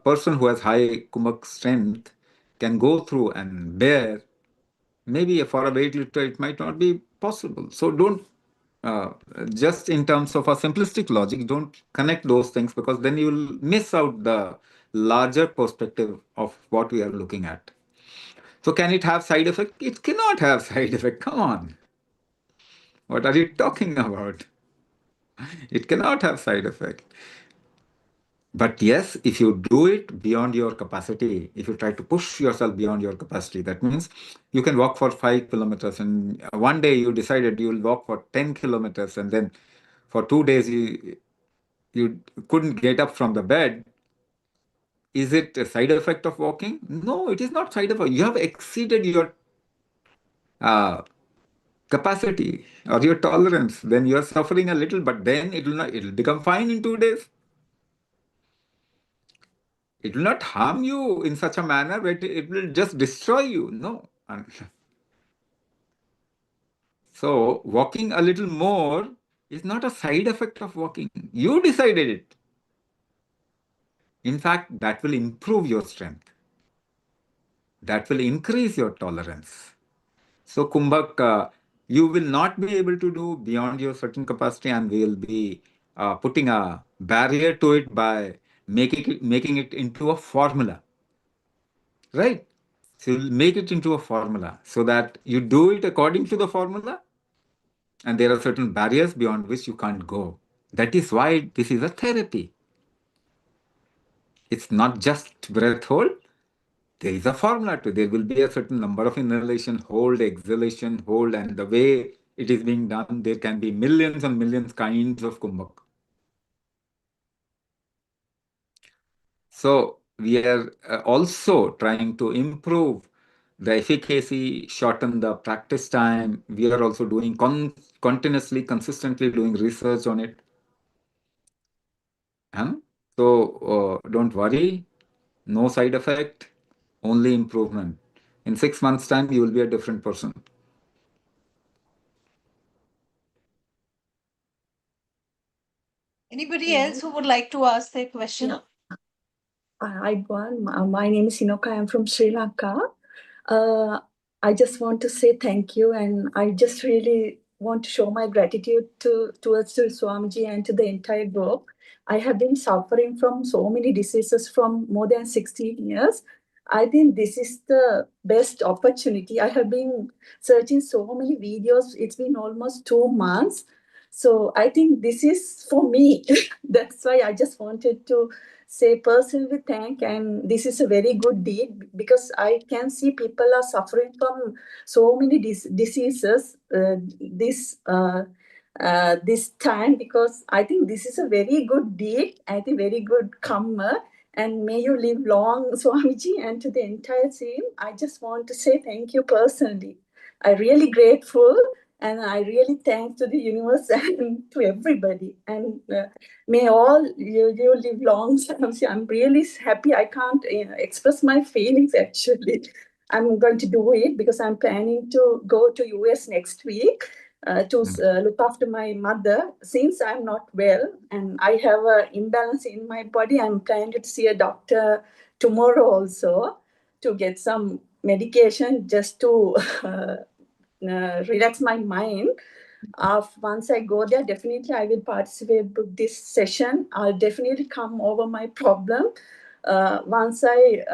person who has high kumbhak strength can go through and bear, maybe for a weightlifter it might not be possible. So don't just in terms of a simplistic logic, don't connect those things, because then you will miss out the larger perspective of what we are looking at. So can it have side effect? It cannot have side effect. Come on. What are you talking about? It cannot have side effect. But yes, if you do it beyond your capacity, if you try to push yourself beyond your capacity, that means you can walk for 5 kilometers, and one day you decided you will walk for 10 kilometers, and then for 2 days you couldn't get up from the bed. Is it a side effect of walking? No, it is not side effect. You have exceeded your uh, capacity or your tolerance. Then you are suffering a little, but then it will become fine in 2 days. It will not harm you in such a manner that it will just destroy you. No. So walking a little more is not a side effect of walking. You decided it. In fact, that will improve your strength. That will increase your tolerance. So kumbhak, you will not be able to do beyond your certain capacity, and we will be putting a barrier to it by making it into a formula, right? So you'll make it into a formula so that you do it according to the formula, and there are certain barriers beyond which you can't go. That is why this is a therapy. It's not just breath hold. There is a formula to it. There will be a certain number of inhalation, hold, exhalation, hold, and the way it is being done, there can be millions and millions kinds of kumbhak. So we are also trying to improve the efficacy, shorten the practice time. We are also doing continuously, consistently doing research on it. So don't worry, no side effect, only improvement. In 6 months' time, you will be a different person. Anybody else who would like to ask their question? Yeah. Hi, Gwan. My name is Inoka. I'm from Sri Lanka. I just want to say thank you, and I just really want to show my gratitude towards to Swamiji and to the entire group. I have been suffering from so many diseases from more than 16 years. I think this is the best opportunity. I have been searching so many videos. It's been almost 2 months. So I think this is for me. That's why I just wanted to say personally thank, and this is a very good deed because I can see people are suffering from so many diseases this time, because I think this is a very good deed. I think very good karma, and may you live long, Swamiji, and to the entire team. I just want to say thank you personally. I'm really grateful, And I really thank to the universe and to everybody. And may all you live long. I'm really happy. I can't express my feelings actually. I'm going to do it because I'm planning to go to US next week to look after my mother. Since I'm not well and I have an imbalance in my body, I'm planning to see a doctor tomorrow also to get some medication just to relax my mind. Once I go there, definitely I will participate with this session. I'll definitely come over my problem. Once I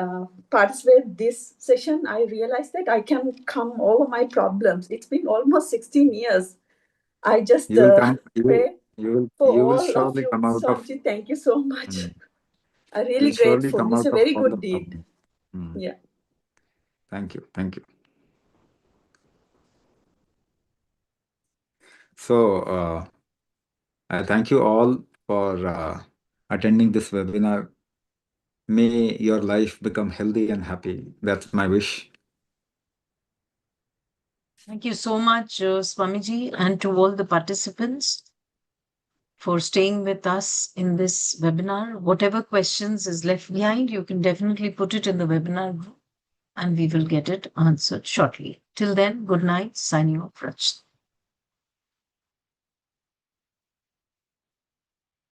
participate this session, I realized that I can come over my problems. It's been almost 16 years. I just You will come. pray for You will all of surely you. come out of. Swamiji, thank you so much. I'm You'll really surely grateful. come This is out a of very all the good deed. problems. Mm. Yeah. Thank you. Thank you. So I thank you all for attending this webinar. May your life become healthy and happy. That's my wish. Thank you so much, Swamiji, and to all the participants for staying with us in this webinar. Whatever questions is left behind, you can definitely put it in the webinar group and we will get it answered shortly. Till then, good night. Signing off, Rach.